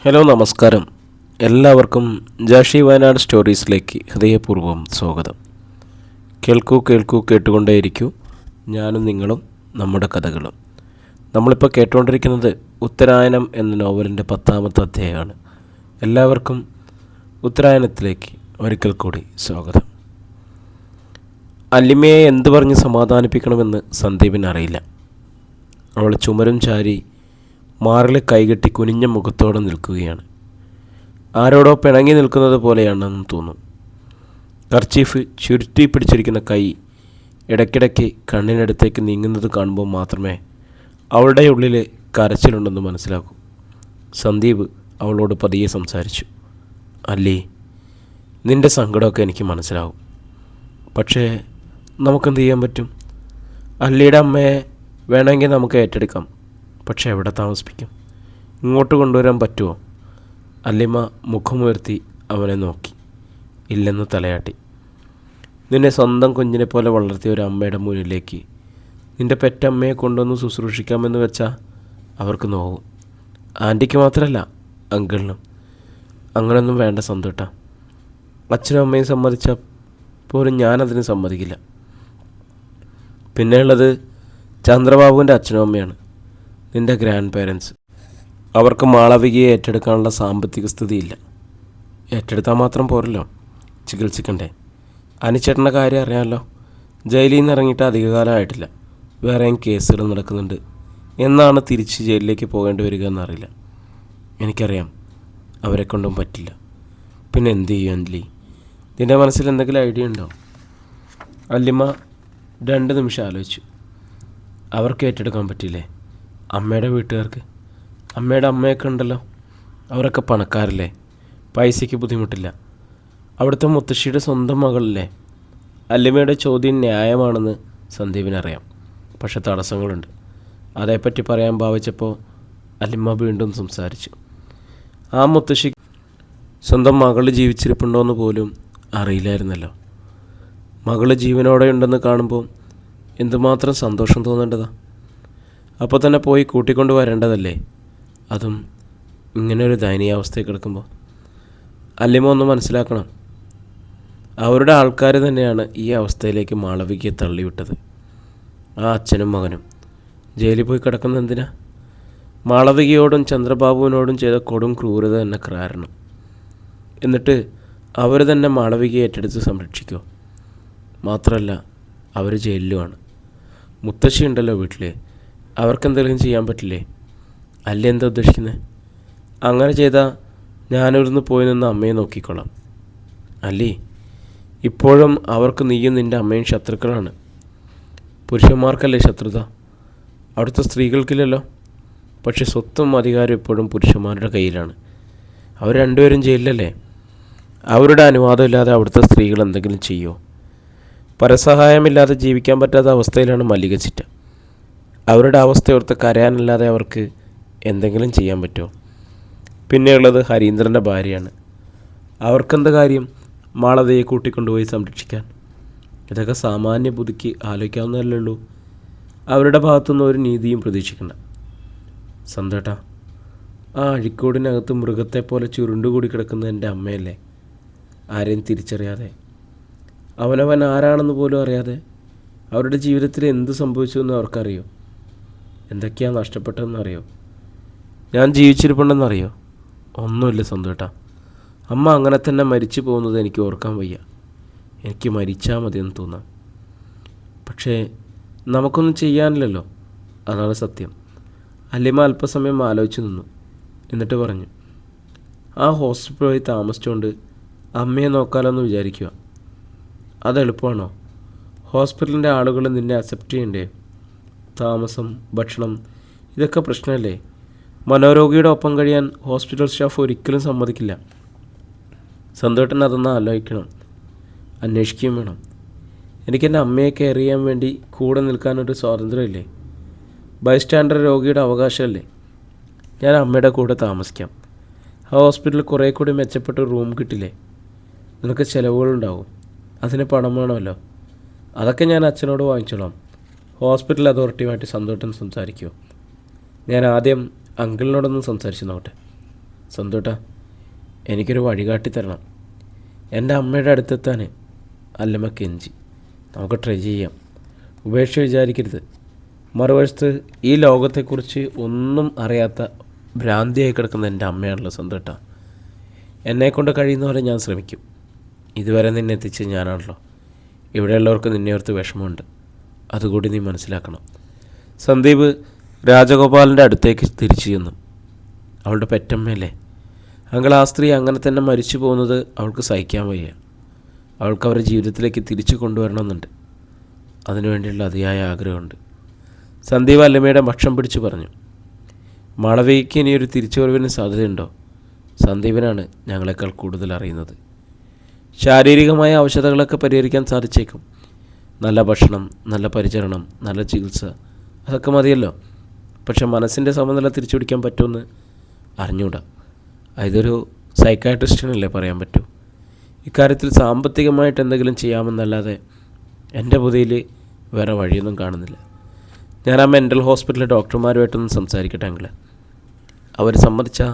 Hello നമസ്കാരം. എല്ലാവർക്കും ജാഷി വയനാട് സ്റ്റോറീസിലേക്ക് ഹൃദയപൂർവ്വം സ്വാഗതം. കേൾക്കൂ കേൾക്കൂ കേട്ടുകൊണ്ടേയിരിക്കൂ, ഞാനും നിങ്ങളും നമ്മുടെ കഥകളും. നമ്മളിപ്പോൾ കേട്ടുകൊണ്ടിരിക്കുന്നത് ഉത്തരായനം എന്ന നോവലിൻ്റെ 10ാമത്തെ അധ്യായമാണ്. എല്ലാവർക്കും ഉത്തരായനത്തിലേക്ക് ഒരിക്കൽ കൂടി സ്വാഗതം. അല്ലിമയെ എന്തു പറഞ്ഞ് സമാധാനിപ്പിക്കണമെന്ന് സന്ദീപിന് അറിയില്ല. അവൾ ചുമരും ചാരി മാറിൽ കൈകെട്ടി കുനിഞ്ഞ മുഖത്തോടെ നിൽക്കുകയാണ്. ആരോടോ പിണങ്ങി നിൽക്കുന്നത് പോലെയാണെന്ന് തോന്നും. കർച്ചീഫ് ചുരുട്ടി പിടിച്ചിരിക്കുന്ന കൈ ഇടയ്ക്കിടയ്ക്ക് കണ്ണിനടുത്തേക്ക് നീങ്ങുന്നത് കാണുമ്പോൾ മാത്രമേ അവളുടെ ഉള്ളിൽ കരച്ചിലുണ്ടെന്ന് മനസ്സിലാക്കൂ. സന്ദീപ് അവളോട് പതിയെ സംസാരിച്ചു. അല്ലേ, നിൻ്റെ സങ്കടമൊക്കെ എനിക്ക് മനസ്സിലാവും. പക്ഷേ നമുക്കെന്ത് ചെയ്യാൻ പറ്റും? അല്ലിയുടെ അമ്മയെ വേണമെങ്കിൽ നമുക്ക് ഏറ്റെടുക്കാം. പക്ഷെ എവിടെ താമസിപ്പിക്കും? ഇങ്ങോട്ട് കൊണ്ടുവരാൻ പറ്റുമോ? അല്ലിമ മുഖമുയർത്തി അവനെ നോക്കി. ഇല്ലെന്ന് തലയാട്ടി. നിന്നെ സ്വന്തം കുഞ്ഞിനെ പോലെ വളർത്തിയ ഒരു അമ്മയുടെ മുന്നിലേക്ക് നിൻ്റെ പെറ്റമ്മയെ കൊണ്ടുവന്ന് ശുശ്രൂഷിക്കാമെന്ന് വെച്ചാൽ അവർക്ക് നോവും. ആൻറ്റിക്ക് മാത്രമല്ല, അങ്കിളിനും. അങ്ങനെയൊന്നും വേണ്ട സന്തോട്ട. അച്ഛനും അമ്മയും സമ്മതിച്ചാൽ പോലും ഞാനതിന് സമ്മതിക്കില്ല. പിന്നെയുള്ളത് ചന്ദ്രബാബുവിൻ്റെ അച്ഛനും അമ്മയാണ്, നിൻ്റെ ഗ്രാൻഡ് പേരൻസ്. അവർക്ക് മാളവികയെ ഏറ്റെടുക്കാനുള്ള സാമ്പത്തിക സ്ഥിതിയില്ല. ഏറ്റെടുത്താൽ മാത്രം പോരല്ലോ, ചികിത്സിക്കണ്ടേ? അനിച്ചേട്ടൻ്റെ കാര്യം അറിയാമല്ലോ. ജയിലിൽ നിന്ന് ഇറങ്ങിയിട്ട് അധികകാലമായിട്ടില്ല. വേറെയും കേസുകൾ നടക്കുന്നുണ്ട്. എന്നാണ് തിരിച്ച് ജയിലിലേക്ക് പോകേണ്ടി വരിക എന്നറിയില്ല. എനിക്കറിയാം, അവരെ കൊണ്ടും പറ്റില്ല. പിന്നെ എന്ത് ചെയ്യും അല്ലി? നിൻ്റെ മനസ്സിൽ എന്തെങ്കിലും ഐഡിയ ഉണ്ടോ? അല്ലിമ 2 നിമിഷം ആലോചിച്ചു. അവർക്ക് ഏറ്റെടുക്കാൻ പറ്റില്ലേ? അമ്മയുടെ വീട്ടുകാർക്ക്? അമ്മയുടെ അമ്മയൊക്കെ ഉണ്ടല്ലോ, അവരൊക്കെ പണക്കാരല്ലേ, പൈസയ്ക്ക് ബുദ്ധിമുട്ടില്ല. അവിടുത്തെ മുത്തശ്ശിയുടെ സ്വന്തം മകളല്ലേ? അല്ലിമയുടെ ചോദ്യം ന്യായമാണെന്ന് സന്ദീപിനറിയാം. പക്ഷെ തടസ്സങ്ങളുണ്ട്. അതേപ്പറ്റി പറയാൻ ഭാവിച്ചപ്പോൾ അല്ലിമ വീണ്ടും സംസാരിച്ചു. ആ മുത്തശ്ശി സ്വന്തം മകൾ ജീവിച്ചിരിപ്പുണ്ടോ എന്ന് പോലും അറിയില്ലായിരുന്നല്ലോ. മകൾ ജീവനോടെ ഉണ്ടെന്ന് കാണുമ്പോൾ എന്തുമാത്രം സന്തോഷം തോന്നേണ്ടതാ. അപ്പോൾ തന്നെ പോയി കൂട്ടിക്കൊണ്ട് വരേണ്ടതല്ലേ, അതും ഇങ്ങനെയൊരു ദയനീയാവസ്ഥയിൽ കിടക്കുമ്പോൾ. അല്ലിമ ഒന്ന് മനസ്സിലാക്കണം, അവരുടെ ആൾക്കാർ തന്നെയാണ് ഈ അവസ്ഥയിലേക്ക് മാളവികയെ തള്ളിവിട്ടത്. ആ അച്ഛനും മകനും ജയിലിൽ പോയി കിടക്കുന്ന എന്തിനാ? മാളവികയോടും ചന്ദ്രബാബുവിനോടും ചെയ്ത കൊടും ക്രൂരത തന്നെ കാരണം. എന്നിട്ട് അവർ തന്നെ മാളവികയെ ഏറ്റെടുത്ത് സംരക്ഷിക്കുമോ? മാത്രമല്ല, അവർ ജയിലിലുമാണ്. മുത്തശ്ശി ഉണ്ടല്ലോ വീട്ടിൽ, അവർക്കെന്തെങ്കിലും ചെയ്യാൻ പറ്റില്ലേ? അല്ല, എന്താ ഉദ്ദേശിക്കുന്നത്? അങ്ങനെ ചെയ്താൽ ഞാനിവിടുന്ന് പോയി നിന്ന് അമ്മയെ നോക്കിക്കോളാം. അല്ലേ, ഇപ്പോഴും അവർക്ക് നീയും നിൻ്റെ അമ്മയും ശത്രുക്കളാണ്. പുരുഷന്മാർക്കല്ലേ ശത്രുത, അവിടുത്തെ സ്ത്രീകൾക്കില്ലല്ലോ. പക്ഷെ സ്വത്തും അധികാരം ഇപ്പോഴും പുരുഷന്മാരുടെ കയ്യിലാണ്. അവർ രണ്ടുപേരും ജയിലിലല്ലേ. അവരുടെ അനുവാദമില്ലാതെ അവിടുത്തെ സ്ത്രീകൾ എന്തെങ്കിലും ചെയ്യുമോ? പരസഹായമില്ലാതെ ജീവിക്കാൻ പറ്റാത്ത അവസ്ഥയിലാണ് മല്ലിക ചിറ്റ. അവരുടെ അവസ്ഥയോർത്ത് കരയാനല്ലാതെ അവർക്ക് എന്തെങ്കിലും ചെയ്യാൻ പറ്റുമോ? പിന്നെയുള്ളത് ഹരീന്ദ്രൻ്റെ ഭാര്യയാണ്. അവർക്കെന്ത് കാര്യം മാളവികയെ കൂട്ടിക്കൊണ്ടുപോയി സംരക്ഷിക്കാൻ? ഇതൊക്കെ സാമാന്യ ബുദ്ധിക്ക് ആലോചിക്കാവുന്നതല്ലേ ഉള്ളൂ. അവരുടെ ഭാഗത്തുനിന്ന് ഒരു നീതിയും പ്രതീക്ഷിക്കണ്ട. സന്തോട്ടാ, ആ അഴിക്കോടിനകത്ത് മൃഗത്തെ പോലെ ചുരുണ്ടുകൂടി കിടക്കുന്ന എൻ്റെ അമ്മയല്ലേ, ആരെയും തിരിച്ചറിയാതെ, അവനവൻ ആരാണെന്ന് പോലും അറിയാതെ. അവരുടെ ജീവിതത്തിൽ എന്ത് സംഭവിച്ചു എന്ന് അവർക്കറിയോ? എന്തൊക്കെയാണ് നഷ്ടപ്പെട്ടതെന്നറിയോ? ഞാൻ ജീവിച്ചിരിപ്പുണ്ടെന്നറിയോ? ഒന്നുമില്ല സന്തോട്ടാ. അമ്മ അങ്ങനെ തന്നെ മരിച്ചു പോകുന്നത് എനിക്ക് ഓർക്കാൻ വയ്യ. എനിക്ക് മരിച്ചാൽ മതിയെന്ന് തോന്നാം. പക്ഷേ നമുക്കൊന്നും ചെയ്യാനില്ലല്ലോ, അതാണ് സത്യം. അല്ലിമ അല്പസമയം ആലോചിച്ച് നിന്നു. എന്നിട്ട് പറഞ്ഞു, ആ ഹോസ്പിറ്റലിൽ പോയി താമസിച്ചുകൊണ്ട് അമ്മയെ നോക്കാമെന്ന് വിചാരിക്കുക. അതെളുപ്പമാണോ? ഹോസ്പിറ്റലിൻ്റെ ആളുകൾ നിന്നെ അക്സെപ്റ്റ് ചെയ്യണ്ടേ? താമസം, ഭക്ഷണം, ഇതൊക്കെ പ്രശ്നമല്ലേ? മനോരോഗിയുടെ ഒപ്പം കഴിയാൻ ഹോസ്പിറ്റൽ സ്റ്റാഫ് ഒരിക്കലും സമ്മതിക്കില്ല. സന്തോട്ടൻ അതൊന്ന് ആലോചിക്കണം, അന്വേഷിക്കുകയും വേണം. എനിക്കെൻ്റെ അമ്മയെ കെയർ ചെയ്യാൻ വേണ്ടി കൂടെ നിൽക്കാനൊരു സ്വാതന്ത്ര്യമില്ലേ? ബൈസ്റ്റാൻഡർ രോഗിയുടെ അവകാശമല്ലേ? ഞാൻ അമ്മയുടെ കൂടെ താമസിക്കാം. ആ ഹോസ്പിറ്റലിൽ കുറേ കൂടി മെച്ചപ്പെട്ട റൂം കിട്ടില്ലേ? നിനക്ക് ചിലവുകളുണ്ടാവും, അതിന് പണം വേണമല്ലോ. അതൊക്കെ ഞാൻ അച്ഛനോട് വാങ്ങിച്ചോളാം. ഹോസ്പിറ്റൽ അതോറിറ്റിയുമായിട്ട് സന്തോഷം സംസാരിക്കുമോ? ഞാൻ ആദ്യം അങ്കിളിനോടൊന്ന് സംസാരിച്ച് നോക്കട്ടെ. സന്തോട്ടാ, എനിക്കൊരു വഴികാട്ടി തരണം. എൻ്റെ അമ്മയുടെ അടുത്തെത്താൻ അല്ലമ്മ കെഞ്ചി. നമുക്ക് ട്രൈ ചെയ്യാം, ഉപേക്ഷ വിചാരിക്കരുത്. മറുവശത്ത് ഈ ലോകത്തെക്കുറിച്ച് ഒന്നും അറിയാത്ത ഭ്രാന്തിയായി കിടക്കുന്ന എൻ്റെ അമ്മയാണല്ലോ സന്തോട്ടാ. എന്നെക്കൊണ്ട് കഴിയുന്നവരെ ഞാൻ ശ്രമിക്കും. ഇതുവരെ നിന്നെ എത്തിച്ച് ഞാനാണല്ലോ. ഇവിടെയുള്ളവർക്ക് നിന്നെ ഓർത്ത് വിഷമമുണ്ട്, അതുകൂടി നീ മനസ്സിലാക്കണം. സന്ദീപ് രാജഗോപാലിൻ്റെ അടുത്തേക്ക് തിരിച്ചു ചെന്നു. അവളുടെ പെറ്റമ്മയല്ലേ അങ്കിൾ. ആ സ്ത്രീ അങ്ങനെ തന്നെ മരിച്ചു പോകുന്നത് അവൾക്ക് സഹിക്കാൻ വയ്യ. അവൾക്ക് അവരുടെ ജീവിതത്തിലേക്ക് തിരിച്ചു കൊണ്ടുവരണമെന്നുണ്ട്. അതിനുവേണ്ടിയുള്ള അതിയായ ആഗ്രഹമുണ്ട്. സന്ദീപ് അല്ലമ്മയുടെ പക്ഷം പിടിച്ചു പറഞ്ഞു. മാളവികയ്ക്ക് ഇനിയൊരു തിരിച്ചുവരവിന് സാധ്യതയുണ്ടോ? സന്ദീപിനാണ് ഞങ്ങളെക്കാൾ കൂടുതൽ അറിയുന്നത്. ശാരീരികമായ ആവശ്യതകളൊക്കെ പരിഹരിക്കാൻ സാധിച്ചേക്കും. നല്ല ഭക്ഷണം, നല്ല പരിചരണം, നല്ല ചികിത്സ, അതൊക്കെ മതിയല്ലോ. പക്ഷെ മനസ്സിൻ്റെ സമനില തിരിച്ചു പിടിക്കാൻ പറ്റുമെന്ന് അറിഞ്ഞൂടാ. ഇതൊരു സൈക്കാട്രിസ്റ്റിനല്ലേ പറയാൻ പറ്റൂ. ഇക്കാര്യത്തിൽ സാമ്പത്തികമായിട്ട് എന്തെങ്കിലും ചെയ്യാമെന്നല്ലാതെ എൻ്റെ ബുദ്ധിയിൽ വേറെ വഴിയൊന്നും കാണുന്നില്ല. ഞാൻ ആ മെൻ്റൽ ഹോസ്പിറ്റലിലെ ഡോക്ടർമാരുമായിട്ടൊന്ന് സംസാരിക്കട്ടെ അങ്കിളെ. അവർ സമ്മതിച്ചാൽ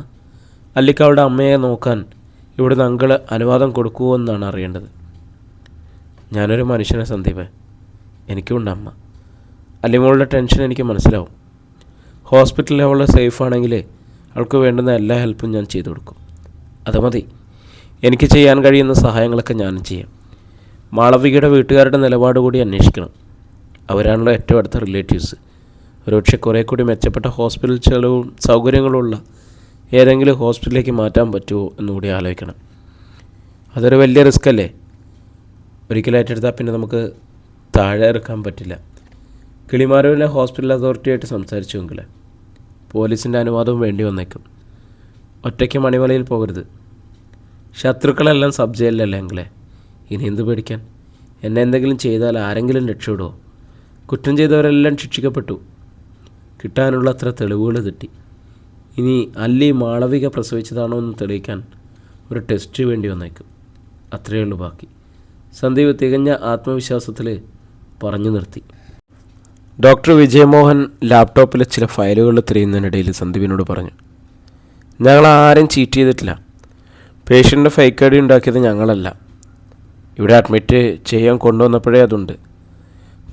അല്ലിക്ക് അവളുടെ അമ്മയെ നോക്കാൻ ഇവിടുന്ന് അങ്കിള് അനുവാദം കൊടുക്കുമോ എന്നാണ് അറിയേണ്ടത്. ഞാനൊരു മനുഷ്യനെ സന്ദീപേ, എനിക്കുണ്ട് അമ്മ. അല്ലിമോളുടെ ടെൻഷൻ എനിക്ക് മനസ്സിലാവും. ഹോസ്പിറ്റലിൽ അവൾ സേഫാണെങ്കിൽ അവൾക്ക് വേണ്ടുന്ന എല്ലാ ഹെൽപ്പും ഞാൻ ചെയ്തു കൊടുക്കും. അത് മതി. എനിക്ക് ചെയ്യാൻ കഴിയുന്ന സഹായങ്ങളൊക്കെ ഞാനും ചെയ്യാം. മാളവികയുടെ വീട്ടുകാരുടെ നിലപാട് കൂടി അന്വേഷിക്കണം. അവരാണല്ലോ ഏറ്റവും അടുത്ത റിലേറ്റീവ്സ്. ഒരുപക്ഷെ കുറേ കൂടി മെച്ചപ്പെട്ട ഹോസ്പിറ്റൽ ചെലവും സൗകര്യങ്ങളുള്ള ഏതെങ്കിലും ഹോസ്പിറ്റലിലേക്ക് മാറ്റാൻ പറ്റുമോ എന്നുകൂടി ആലോചിക്കണം. അതൊരു വലിയ റിസ്ക് അല്ലേ. ഒരിക്കലും ഏറ്റെടുത്താൽ പിന്നെ നമുക്ക് താഴെ ഇറക്കാൻ പറ്റില്ല. കിളിമാനൂരിലെ ഹോസ്പിറ്റൽ അതോറിറ്റിയായിട്ട് സംസാരിച്ചുവെങ്കിൽ പോലീസിൻ്റെ അനുവാദവും വേണ്ടി വന്നേക്കും. ഒറ്റയ്ക്ക് മണിമലയിൽ പോകരുത്. ശത്രുക്കളെല്ലാം സബ് ജയിലിലല്ലേ എങ്കിലേ. ഇനി എന്ത് പേടിക്കാൻ? എന്നെ എന്തെങ്കിലും ചെയ്താൽ ആരെങ്കിലും രക്ഷപ്പെടുമോ? കുറ്റം ചെയ്തവരെല്ലാം ശിക്ഷിക്കപ്പെട്ടു. കിട്ടാനുള്ള അത്ര തെളിവുകൾ കിട്ടി. ഇനി അല്ലി മാളവിക പ്രസവിച്ചതാണോ എന്ന് തെളിയിക്കാൻ ഒരു ടെസ്റ്റ് വേണ്ടി വന്നേക്കും. അത്രയേ ഉള്ളൂ ബാക്കി. സന്ദീപ് തികഞ്ഞ ആത്മവിശ്വാസത്തിൽ പറഞ്ഞു നിർത്തി. ഡോക്ടർ വിജയമോഹൻ ലാപ്ടോപ്പിലെ ചില ഫയലുകൾ തിരയുന്നതിനിടയിൽ സന്ദീപിനോട് പറഞ്ഞു, ഞങ്ങൾ ആരും ചീറ്റ് ചെയ്തിട്ടില്ല. പേഷ്യൻ്റെ ഫേക്ക് ഐ ഡി ഉണ്ടാക്കിയത് ഞങ്ങളല്ല. ഇവിടെ അഡ്മിറ്റ് ചെയ്യാൻ കൊണ്ടുവന്നപ്പോഴേ അതുണ്ട്.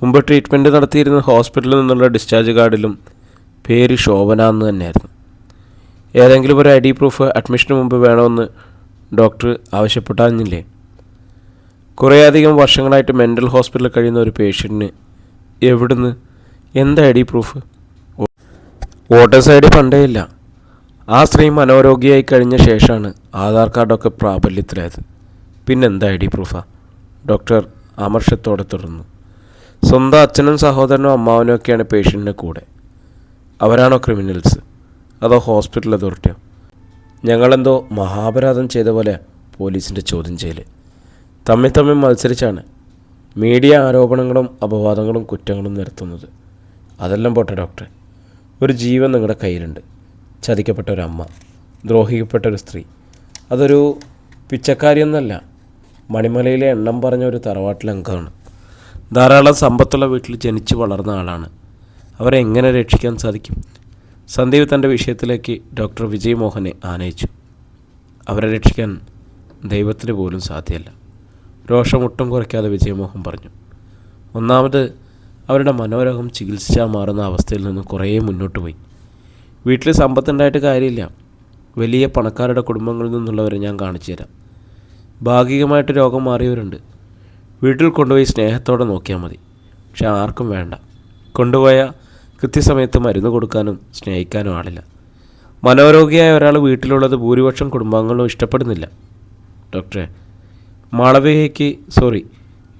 മുമ്പ് ട്രീറ്റ്മെൻറ്റ് നടത്തിയിരുന്ന ഹോസ്പിറ്റലിൽ നിന്നുള്ള ഡിസ്ചാർജ് കാർഡിലും പേര് ശോഭന എന്ന് തന്നെയായിരുന്നു. ഏതെങ്കിലും ഒരു ഐ ഡി പ്രൂഫ് അഡ്മിഷന് മുമ്പ് വേണമെന്ന് ഡോക്ടർ ആവശ്യപ്പെട്ടാഞ്ഞില്ലേ? കുറേയധികം വർഷങ്ങളായിട്ട് മെൻ്റൽ ഹോസ്പിറ്റലിൽ കഴിയുന്ന ഒരു പേഷ്യൻറ്റിന് എവിടുന്ന് എന്ത് I D proof? Voters I D പണ്ടേ ഇല്ല. ആ സ്ത്രീ മനോരോഗിയായി കഴിഞ്ഞ ശേഷമാണ് ആധാർ കാർഡൊക്കെ പ്രാബല്യത്തിലായത്. പിന്നെന്താ ഐ ഡി പ്രൂഫാ? ഡോക്ടർ അമർഷത്തോടെ തുടർന്നു. സ്വന്തം അച്ഛനും സഹോദരനും അമ്മാവനും ഒക്കെയാണ് പേഷ്യൻറ്റിൻ്റെ കൂടെ. അവരാണോ ക്രിമിനൽസ്? അതോ ഹോസ്പിറ്റൽ അതോറിറ്റിയോ? ഞങ്ങളെന്തോ മഹാപരാധം ചെയ്ത പോലെ പോലീസിൻ്റെ ചോദ്യം ചെയ്യൽ. തമ്മിൽ മത്സരിച്ചാണ് മീഡിയ ആരോപണങ്ങളും അപവാദങ്ങളും കുറ്റങ്ങളും നിരത്തുന്നത്. അതെല്ലാം പോട്ടെ ഡോക്ടറെ. ഒരു ജീവൻ നിങ്ങളുടെ കയ്യിലുണ്ട്. ചതിക്കപ്പെട്ട ഒരു അമ്മ, ദ്രോഹിക്കപ്പെട്ട ഒരു സ്ത്രീ. അതൊരു പിച്ചക്കാരിയൊന്നല്ല. മണിമലയിലെ എണ്ണം പറഞ്ഞ ഒരു തറവാട്ടിലെ അംഗമാണ്. ധാരാളം സമ്പത്തുള്ള വീട്ടിൽ ജനിച്ചു വളർന്ന ആളാണ്. അവരെ എങ്ങനെ രക്ഷിക്കാൻ സാധിക്കും? സന്ദീപ് തൻ്റെ വിഷയത്തിലേക്ക് ഡോക്ടർ വിജയമോഹനെ ആനയിച്ചു. അവരെ രക്ഷിക്കാൻ ദൈവത്തിന് പോലും സാധ്യമല്ല. രോഷം ഒട്ടും കുറയ്ക്കാതെ വിജയമോഹൻ പറഞ്ഞു. ഒന്നാമത്, അവരുടെ മനോരോഗം ചികിത്സിച്ചാൽ മാറുന്ന അവസ്ഥയിൽ നിന്ന് കുറേ മുന്നോട്ട് പോയി. വീട്ടിൽ സമ്പത്തുണ്ടായിട്ട് കാര്യമില്ല. വലിയ പണക്കാരുടെ കുടുംബങ്ങളിൽ നിന്നുള്ളവരെ ഞാൻ കാണിച്ചു തരാം. ഭാഗികമായിട്ട് രോഗം മാറിയവരുണ്ട്. വീട്ടിൽ കൊണ്ടുപോയി സ്നേഹത്തോടെ നോക്കിയാൽ മതി. പക്ഷെ ആർക്കും വേണ്ട. കൊണ്ടുപോയാൽ കൃത്യസമയത്ത് മരുന്ന് കൊടുക്കാനും സ്നേഹിക്കാനും ആളില്ല. മനോരോഗിയായ ഒരാൾ വീട്ടിലുള്ളത് ഭൂരിപക്ഷം കുടുംബാംഗങ്ങളും ഇഷ്ടപ്പെടുന്നില്ല. ഡോക്ടറെ,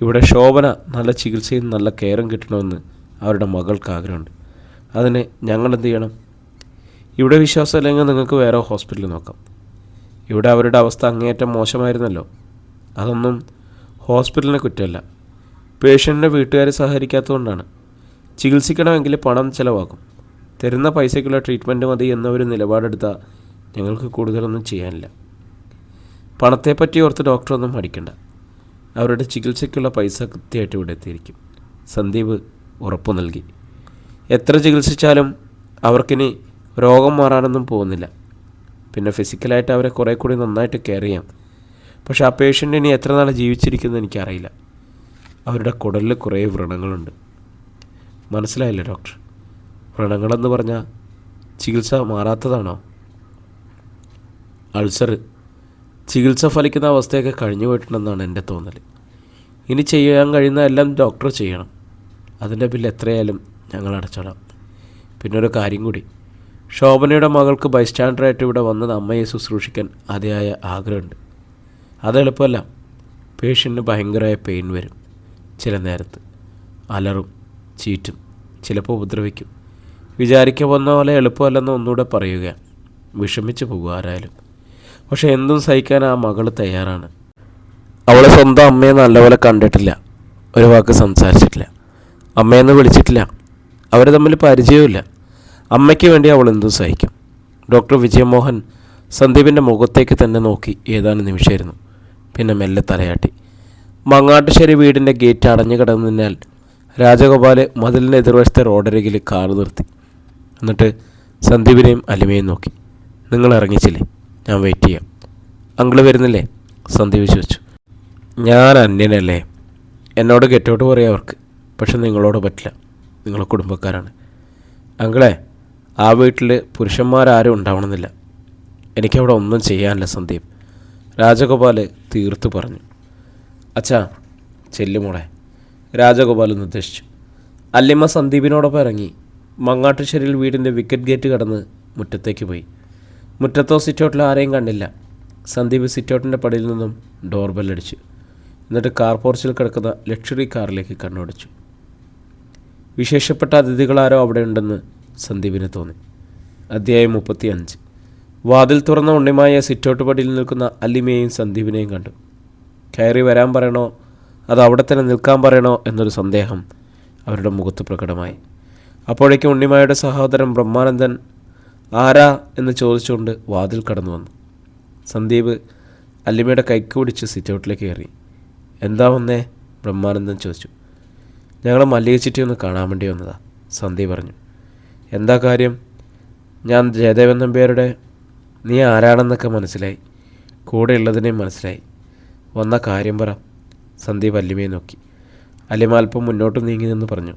ഇവിടെ ശോഭന നല്ല ചികിത്സയും നല്ല കെയറും കിട്ടണമെന്ന് അവരുടെ മകൾക്ക് ആഗ്രഹമുണ്ട്. അതിന് ഞങ്ങളെന്ത് ചെയ്യണം? ഇവിടെ വിശ്വാസമില്ലെങ്കിൽ നിങ്ങൾക്ക് വേറെ ഹോസ്പിറ്റലിൽ നോക്കാം. ഇവിടെ അവരുടെ അവസ്ഥ അങ്ങേയറ്റം മോശമായിരുന്നല്ലോ. അതൊന്നും ഹോസ്പിറ്റലിനെ കുറ്റമല്ല. പേഷ്യൻറ്റിൻ്റെ വീട്ടുകാർ സഹകരിക്കാത്തതുകൊണ്ടാണ്. ചികിത്സിക്കണമെങ്കിൽ പണം ചിലവാക്കും. തരുന്ന പൈസയ്ക്കുള്ള ട്രീറ്റ്മെൻറ്റ് മതി എന്നൊരു നിലപാടെടുത്താൽ ഞങ്ങൾക്ക് കൂടുതലൊന്നും ചെയ്യാനില്ല. പണത്തെപ്പറ്റി ഓർത്ത് ഡോക്ടറൊന്നും മടിക്കണ്ട. അവരുടെ ചികിത്സയ്ക്കുള്ള പൈസ കൃത്യമായിട്ട് ഇവിടെ എത്തിയിരിക്കും. സന്ദീപ് ഉറപ്പു നൽകി. എത്ര ചികിത്സിച്ചാലും അവർക്കിനി രോഗം മാറാനൊന്നും പോകുന്നില്ല. പിന്നെ ഫിസിക്കലായിട്ട് അവരെ കുറേ കൂടി നന്നായിട്ട് കെയർ ചെയ്യാം. പക്ഷേ ആ പേഷ്യൻ്റ് ഇനി എത്ര നാൾ ജീവിച്ചിരിക്കുന്നത് എനിക്കറിയില്ല. അവരുടെ കുടലിൽ കുറേ വ്രണങ്ങളുണ്ട്. മനസ്സിലായില്ലേ ഡോക്ടർ? വ്രണങ്ങളെന്ന് പറഞ്ഞാൽ ചികിത്സ മാറാത്തതാണോ? അൾസർ. ചികിത്സ ഫലിക്കുന്ന അവസ്ഥയൊക്കെ കഴിഞ്ഞു പോയിട്ടുണ്ടെന്നാണ് എൻ്റെ തോന്നൽ. ഇനി ചെയ്യാൻ കഴിയുന്ന എല്ലാം ഡോക്ടർ ചെയ്യണം. അതിൻ്റെ ബില്ല് എത്രയായാലും ഞങ്ങൾ അടച്ചോളാം. പിന്നെ ഒരു കാര്യം കൂടി, ശോഭനയുടെ മകൾക്ക് ബൈസ്റ്റാൻഡറായിട്ട് ഇവിടെ വന്നത് അമ്മയെ ശുശ്രൂഷിക്കാൻ അതിയായ ആഗ്രഹമുണ്ട്. അത് എളുപ്പമല്ല. പേഷ്യൻറ്റിന് ഭയങ്കരമായ പെയിൻ വരും. ചില നേരത്ത് അലറും, ചീറ്റും, ചിലപ്പോൾ ഉപദ്രവിക്കും. വിചാരിക്കാൻ വന്ന പോലെ എളുപ്പമല്ലെന്ന് ഒന്നുകൂടെ പറയുക. വിഷമിച്ച് പോകുക ആരായാലും. പക്ഷെ എന്തും സഹിക്കാൻ ആ മകൾ തയ്യാറാണ്. അവളെ സ്വന്തം അമ്മയെ നല്ലപോലെ കണ്ടിട്ടില്ല, ഒരു വാക്ക് സംസാരിച്ചിട്ടില്ല, അമ്മയെന്ന് വിളിച്ചിട്ടില്ല. അവർ തമ്മിൽ പരിചയവുമില്ല. അമ്മയ്ക്ക് വേണ്ടി അവൾ എന്തും സഹിക്കും. ഡോക്ടർ വിജയമോഹൻ സന്ദീപിൻ്റെ മുഖത്തേക്ക് തന്നെ നോക്കി ഏതാനും നിമിഷമായിരുന്നു. പിന്നെ മെല്ലെ തലയാട്ടി. മങ്ങാട്ടുശ്ശേരി വീടിൻ്റെ ഗേറ്റ് അടഞ്ഞു കിടന്നതിനാൽ രാജഗോപാൽ മതിലിന് എതിർവശത്തെ റോഡരികിൽ കാർ നിർത്തി. എന്നിട്ട് സന്ദീപിനെയും അലിമയും നോക്കി. നിങ്ങൾ ഇറങ്ങിച്ചില്ലേ? ഞാൻ വെയിറ്റ് ചെയ്യാം. അങ്കിള് വരുന്നില്ലേ? സന്ദീപ് ചോദിച്ചു. ഞാൻ അന്യനല്ലേ, എന്നോട് ഗെറ്റൗട്ട് പറയാം അവർക്ക്. പക്ഷെ നിങ്ങളോട് പറ്റില്ല, നിങ്ങൾ കുടുംബക്കാരാണ്. അങ്കിളെ, ആ വീട്ടിൽ പുരുഷന്മാരാരും ഉണ്ടാവണമെന്നില്ല. എനിക്കവിടെ ഒന്നും ചെയ്യാനില്ല സന്ദീപ്, രാജഗോപാൽ തീർത്തു പറഞ്ഞു. അച്ഛാ ചെല്ലുമോളെ, രാജഗോപാൽ നിർദ്ദേശിച്ചു. അല്ലിമ്മ സന്ദീപിനോടൊപ്പം ഇറങ്ങി മങ്ങാട്ടുശ്ശേരിയിൽ വീടിൻ്റെ വിക്കറ്റ് ഗേറ്റ് കടന്ന് മുറ്റത്തേക്ക് പോയി. മുറ്റത്തോ സിറ്റൗട്ടിലോ ആരെയും കണ്ടില്ല. സന്ദീപ് സിറ്റൗട്ടിൻ്റെ പടിയിൽ നിന്നും ഡോർ ബെല്ലടിച്ചു. എന്നിട്ട് കാർ പോർച്ചിൽ കിടക്കുന്ന ലക്ഷറി കാറിലേക്ക് കണ്ണോടിച്ചു. വിശേഷപ്പെട്ട അതിഥികളാരോ അവിടെ ഉണ്ടെന്ന് സന്ദീപിന് തോന്നി. അധ്യായം 35. വാതിൽ തുറന്ന ഉണ്ണിമായ സിറ്റൗട്ട് പടിയിൽ നിൽക്കുന്ന അല്ലിമയെയും സന്ദീപിനെയും കണ്ടു. കയറി വരാൻ പറയണോ അത് അവിടെ തന്നെ നിൽക്കാൻ പറയണോ എന്നൊരു സന്ദേഹം അവരുടെ മുഖത്ത് പ്രകടമായി. അപ്പോഴേക്കും ഉണ്ണിമായുടെ സഹോദരൻ ബ്രഹ്മാനന്ദൻ ആരാ എന്ന് ചോദിച്ചുകൊണ്ട് വാതിൽ കടന്നു വന്നു. സന്ദീപ് അല്ലിമയുടെ കൈക്ക് പിടിച്ച് സിറ്റൗട്ടിലേക്ക് കയറി. എന്താ വന്നേ? ബ്രഹ്മാനന്ദൻ ചോദിച്ചു. ഞങ്ങൾ മല്ലിക ചിറ്റി ഒന്ന് കാണാൻ വേണ്ടി വന്നതാ, സന്ദീപ് പറഞ്ഞു. എന്താ കാര്യം? ഞാൻ ജയദേവൻ നമ്പ്യാരുടെ. നീ ആരാണെന്നൊക്കെ മനസ്സിലായി, കൂടെ ഉള്ളതിനെയും മനസ്സിലായി. വന്ന കാര്യം പറ. സന്ദീപ് അല്ലിമയെ നോക്കി. അല്ലിമ അല്പം മുന്നോട്ട് നീങ്ങി നിന്ന് പറഞ്ഞു.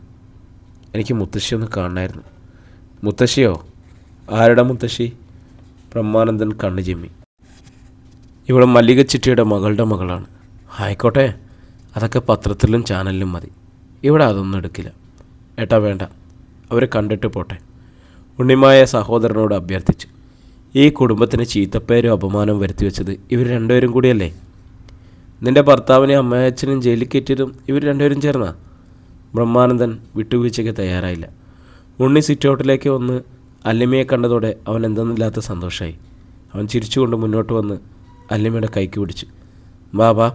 എനിക്ക് മുത്തശ്ശി ഒന്ന് കാണണമായിരുന്നു. മുത്തശ്ശിയോ? ആരുടെ മുത്തശ്ശി? ബ്രഹ്മാനന്ദൻ കണ്ണു ചിമ്മി. ഇവിടെ മല്ലിക ചിറ്റിയുടെ മകളുടെ മകളാണ്. ആയിക്കോട്ടെ, അതൊക്കെ പത്രത്തിലും ചാനലിലും മതി. ഇവിടെ അതൊന്നും എടുക്കില്ല. ഏട്ടാ വേണ്ട, അവരെ കണ്ടിട്ട് പോട്ടെ, ഉണ്ണിമായ സഹോദരനോട് അഭ്യർത്ഥിച്ചു. ഈ കുടുംബത്തിന് ചീത്തപ്പേരും അപമാനവും വരുത്തി വെച്ചത് ഇവർ രണ്ടുപേരും കൂടിയല്ലേ? നിൻ്റെ ഭർത്താവിനെ അമ്മയച്ഛനും ജയിലിൽ കയറ്റിയതും ഇവർ രണ്ടുപേരും ചേർന്നാ? ബ്രഹ്മാനന്ദൻ വിട്ടുവീഴ്ചയ്ക്ക് തയ്യാറായില്ല. ഉണ്ണി സിറ്റൗട്ടിലേക്ക് വന്ന് അല്ലിമയെ കണ്ടതോടെ അവൻ എന്തെന്നില്ലാത്ത സന്തോഷമായി. അവൻ ചിരിച്ചുകൊണ്ട് മുന്നോട്ട് വന്ന് അല്ലിമയുടെ കൈക്ക് പിടിച്ചു. വാ.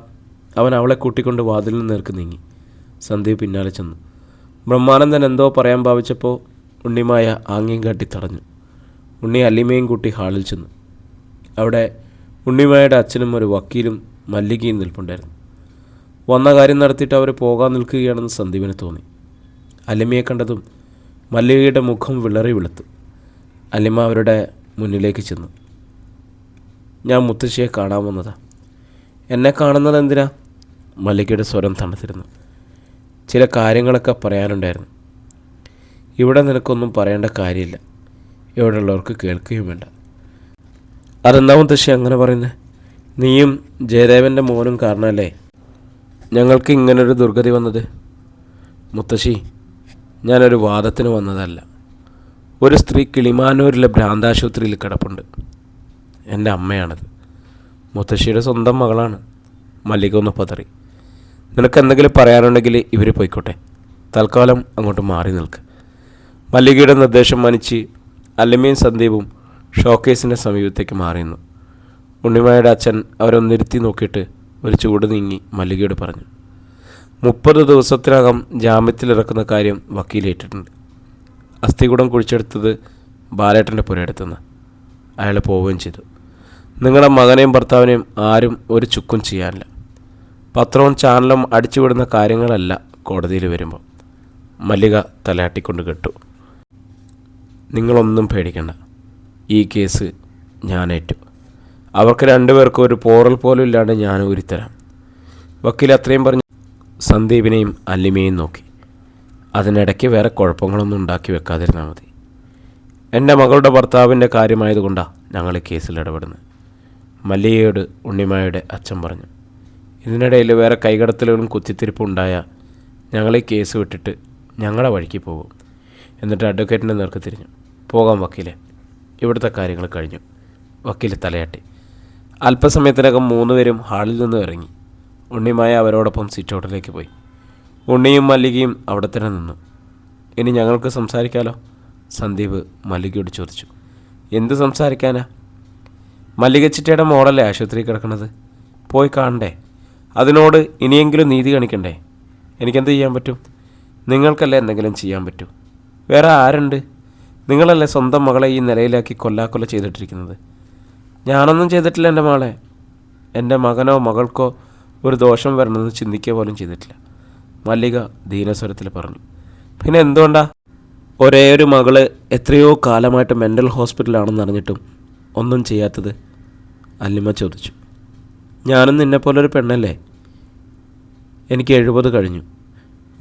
അവൻ അവളെ കൂട്ടിക്കൊണ്ട് വാതിലിന് നേർക്ക് നീങ്ങി. സന്ദീപ് പിന്നാലെ ചെന്നു. ബ്രഹ്മാനന്ദൻ എന്തോ പറയാൻ ഭാവിച്ചപ്പോൾ ഉണ്ണിമായ ആംഗ്യം കാട്ടി തടഞ്ഞു. ഉണ്ണി അല്ലിമയും കൂട്ടി ഹാളിൽ ചെന്നു. അവിടെ ഉണ്ണിമായുടെ അച്ഛനും ഒരു വക്കീലും മല്ലികയും നിൽപ്പുണ്ടായിരുന്നു. വന്ന കാര്യം നടത്തിയിട്ട് അവർ പോകാൻ നിൽക്കുകയാണെന്ന് സന്ദീപിന് തോന്നി. അല്ലിമയെ കണ്ടതും മല്ലികയുടെ മുഖം വിളറി വെളുത്തു. അല്ലിമ അവരുടെ മുന്നിലേക്ക് ചെന്നു. ഞാൻ മുത്തശ്ശിയെ കാണാൻ വന്നതാ. എന്നെ കാണുന്നത് എന്തിനാ? മല്ലികയുടെ സ്വരം തണുത്തിരുന്നു. ചില കാര്യങ്ങളൊക്കെ പറയാനുണ്ടായിരുന്നു. ഇവിടെ നിനക്കൊന്നും പറയേണ്ട കാര്യമില്ല, ഇവിടെയുള്ളവർക്ക് കേൾക്കുകയും വേണ്ട. അതെന്താ മുത്തശ്ശി അങ്ങനെ പറയുന്നത്? നീയും ജയദേവൻ്റെ മോനും കാരണമല്ലേ ഞങ്ങൾക്ക് ഇങ്ങനൊരു ദുർഗതി വന്നത്? മുത്തശ്ശി, ഞാനൊരു വാദത്തിന് വന്നതല്ല. ഒരു സ്ത്രീ കിളിമാനൂരിലെ ഭ്രാന്താശുപത്രിയിൽ കിടപ്പുണ്ട്. എൻ്റെ അമ്മയാണത്. മുത്തശ്ശിയുടെ സ്വന്തം മകളാണ്. മല്ലിക ഒന്ന് പതറി. നിനക്ക് എന്തെങ്കിലും പറയാനുണ്ടെങ്കിൽ ഇവർ പോയിക്കോട്ടെ, തൽക്കാലം അങ്ങോട്ട് മാറി നിൽക്ക്. മല്ലികയുടെ നിർദ്ദേശം മാനിച്ച് അല്ലിമയും സന്ദീപും ഷോക്കേസിൻ്റെ സമീപത്തേക്ക് മാറിയിരുന്നു. ഉണ്ണിമായുടെ അച്ഛൻ അവരൊന്നിരുത്തി നോക്കിയിട്ട് ഒരു ചൂട് നീങ്ങി മല്ലികയോട് പറഞ്ഞു. 30 ദിവസത്തിനകം ജാമ്യത്തിലിറക്കുന്ന കാര്യം വക്കീലേറ്റിട്ടുണ്ട്. അസ്ഥികൂടം കുഴിച്ചെടുത്തത് ബാലേട്ടൻ്റെ പുരയെടുത്തുനിന്ന്. അയാൾ പോവുകയും ചെയ്തു. നിങ്ങളുടെ മകനെയും ഭർത്താവിനെയും ആരും ഒരു ചുക്കും ചെയ്യാനില്ല. പത്രവും ചാനലും അടിച്ചുവിടുന്ന കാര്യങ്ങളല്ല കോടതിയിൽ വരുമ്പോൾ. മല്ലിക തലയാട്ടിക്കൊണ്ട് കേട്ടു. നിങ്ങളൊന്നും പേടിക്കണ്ട. ഈ കേസ് ഞാനേറ്റു. അവർക്ക് രണ്ടുപേർക്കും ഒരു പോറൽ പോലും ഇല്ലാണ്ട് ഞാൻ ഊരിത്തരാം. വക്കീൽ അത്രയും പറഞ്ഞ് സന്ദീപിനെയും അല്ലിമയെയും നോക്കി. അതിനിടയ്ക്ക് വേറെ കുഴപ്പങ്ങളൊന്നും ഉണ്ടാക്കി വെക്കാതിരുന്നാൽ മതി. എൻ്റെ മകളുടെ ഭർത്താവിൻ്റെ കാര്യമായതുകൊണ്ടാണ് ഞങ്ങൾ ഈ കേസിൽ ഇടപെടുന്നത്, മല്ലികയോട് ഉണ്ണിമായുടെ അച്ഛൻ പറഞ്ഞു. ഇതിനിടയിൽ വേറെ കൈകടത്തലുകളും കുത്തിത്തിരിപ്പും ഉണ്ടായാൽ ഞങ്ങൾ ഈ കേസ് വിട്ടിട്ട് ഞങ്ങളുടെ വഴിക്ക് പോകും. എന്നിട്ട് അഡ്വക്കേറ്റിൻ്റെ നേർക്ക് തിരിഞ്ഞു. പോകാം വക്കീലെ, ഇവിടുത്തെ കാര്യങ്ങൾ കഴിഞ്ഞു. വക്കീൽ തലയാട്ടി. അല്പസമയത്തിനകം 3 പേരും ഹാളിൽ നിന്ന് ഇറങ്ങി. ഉണ്ണിമായ അവരോടൊപ്പം സിറ്റൗട്ടിലേക്ക് പോയി. ഉണ്ണിയും മല്ലികയും അവിടെ തന്നെ നിന്നു. ഇനി ഞങ്ങൾക്ക് സംസാരിക്കാമല്ലോ? സന്ദീപ് മല്ലികയോട് ചോദിച്ചു. എന്ത് സംസാരിക്കാനാ? മല്ലിക ചിറ്റയുടെ മോളല്ലേ ആശുപത്രിയിൽ കിടക്കണത്, പോയി കാണണ്ടേ? അതിനോട് ഇനിയെങ്കിലും നീതി കാണിക്കണ്ടേ? എനിക്കെന്ത് ചെയ്യാൻ പറ്റും? നിങ്ങൾക്കല്ലേ എന്തെങ്കിലും ചെയ്യാൻ പറ്റൂ? വേറെ ആരുണ്ട്? നിങ്ങളല്ലേ സ്വന്തം മകളെ ഈ നിലയിലാക്കി കൊല്ലാക്കൊല ചെയ്തിട്ടിരിക്കുന്നത്. ഞാനൊന്നും ചെയ്തിട്ടില്ല എൻ്റെ മകളെ. എൻ്റെ മകനോ മകൾക്കോ ഒരു ദോഷം വരണമെന്ന് ചിന്തിക്കുക പോലും ചെയ്തിട്ടില്ല, മല്ലിക ദീനസ്വരത്തിൽ പറഞ്ഞു. പിന്നെ എന്തുകൊണ്ടാ ഒരേ ഒരു മകള് എത്രയോ കാലമായിട്ട് മെൻ്റൽ ഹോസ്പിറ്റലാണെന്ന് അറിഞ്ഞിട്ടും ഒന്നും ചെയ്യാത്തത്? അല്ലിമ ചോദിച്ചു. ഞാനും നിന്നെപ്പോലൊരു പെണ്ണല്ലേ. എനിക്ക് 70 കഴിഞ്ഞു.